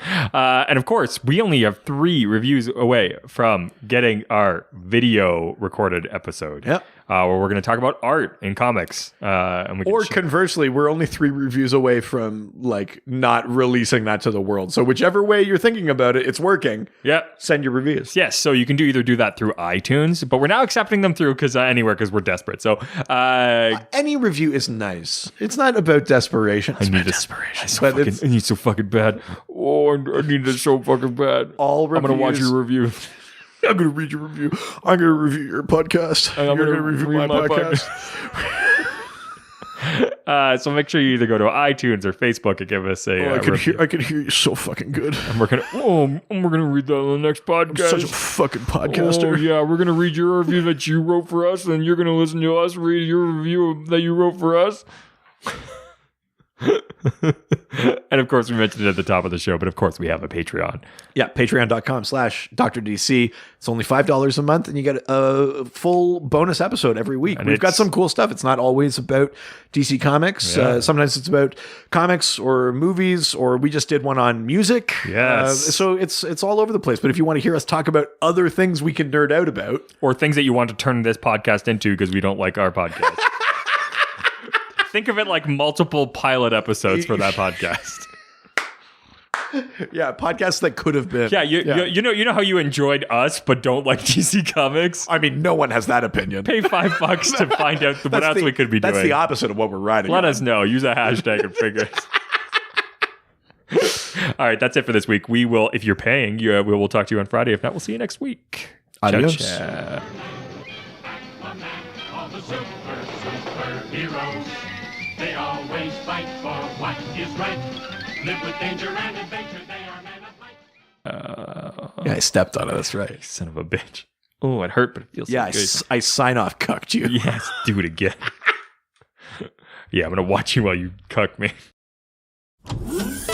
And of course, we only have 3 reviews away from getting our video recorded episode. Yep. Where we're going to talk about art in comics. Conversely, we're only 3 reviews away from like not releasing that to the world. So whichever way you're thinking about it, it's working. Yeah. Send your reviews. Yes. So you can either do that through iTunes, but we're now accepting them through anywhere because we're desperate. So any review is nice. It's not about desperation. I need desperation. I need so fucking bad. Oh, I need this so fucking bad. I'm going to watch your review. I'm going to read your review. I'm going to review your podcast. And I'm going to review my podcast. So make sure you either go to iTunes or Facebook and give us a review. I can hear you so fucking good. And we're gonna read that on the next podcast. I'm such a fucking podcaster. Oh, yeah, we're gonna read your review that you wrote for us, and you're gonna listen to us read your review that you wrote for us. And of course, we mentioned it at the top of the show, but of course, we have a Patreon. Yeah, patreon.com/DrDC. It's only $5 a month, and you get a full bonus episode every week. And We've got some cool stuff. It's not always about DC Comics. Yeah. Sometimes it's about comics or movies, or we just did one on music. Yes. So it's all over the place. But if you want to hear us talk about other things we can nerd out about, Or things that you want to turn this podcast into because we don't like our podcast. Think of it like multiple pilot episodes for that podcast. yeah, podcasts that could have been. Yeah, you know how you enjoyed us but don't like DC Comics? I mean, no one has that opinion. Pay $5 to find out what else we could be doing. That's the opposite of what we're writing. Let us know. Use a hashtag and figure it. All right, that's it for this week. We will, if you're paying, we will talk to you on Friday. If not, we'll see you next week. Adios. Ciao, ciao. All the superheroes, they always fight for what is right. Live with danger and adventure, they are men of might. Yeah, I stepped on it. That's right. Son of a bitch. Oh, it hurt, but it feels Yeah, so good. I sign off cucked you. Yes, do it again. Yeah, I'm going to watch you while you cuck me.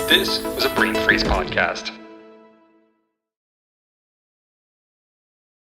This was a Brain Freeze podcast.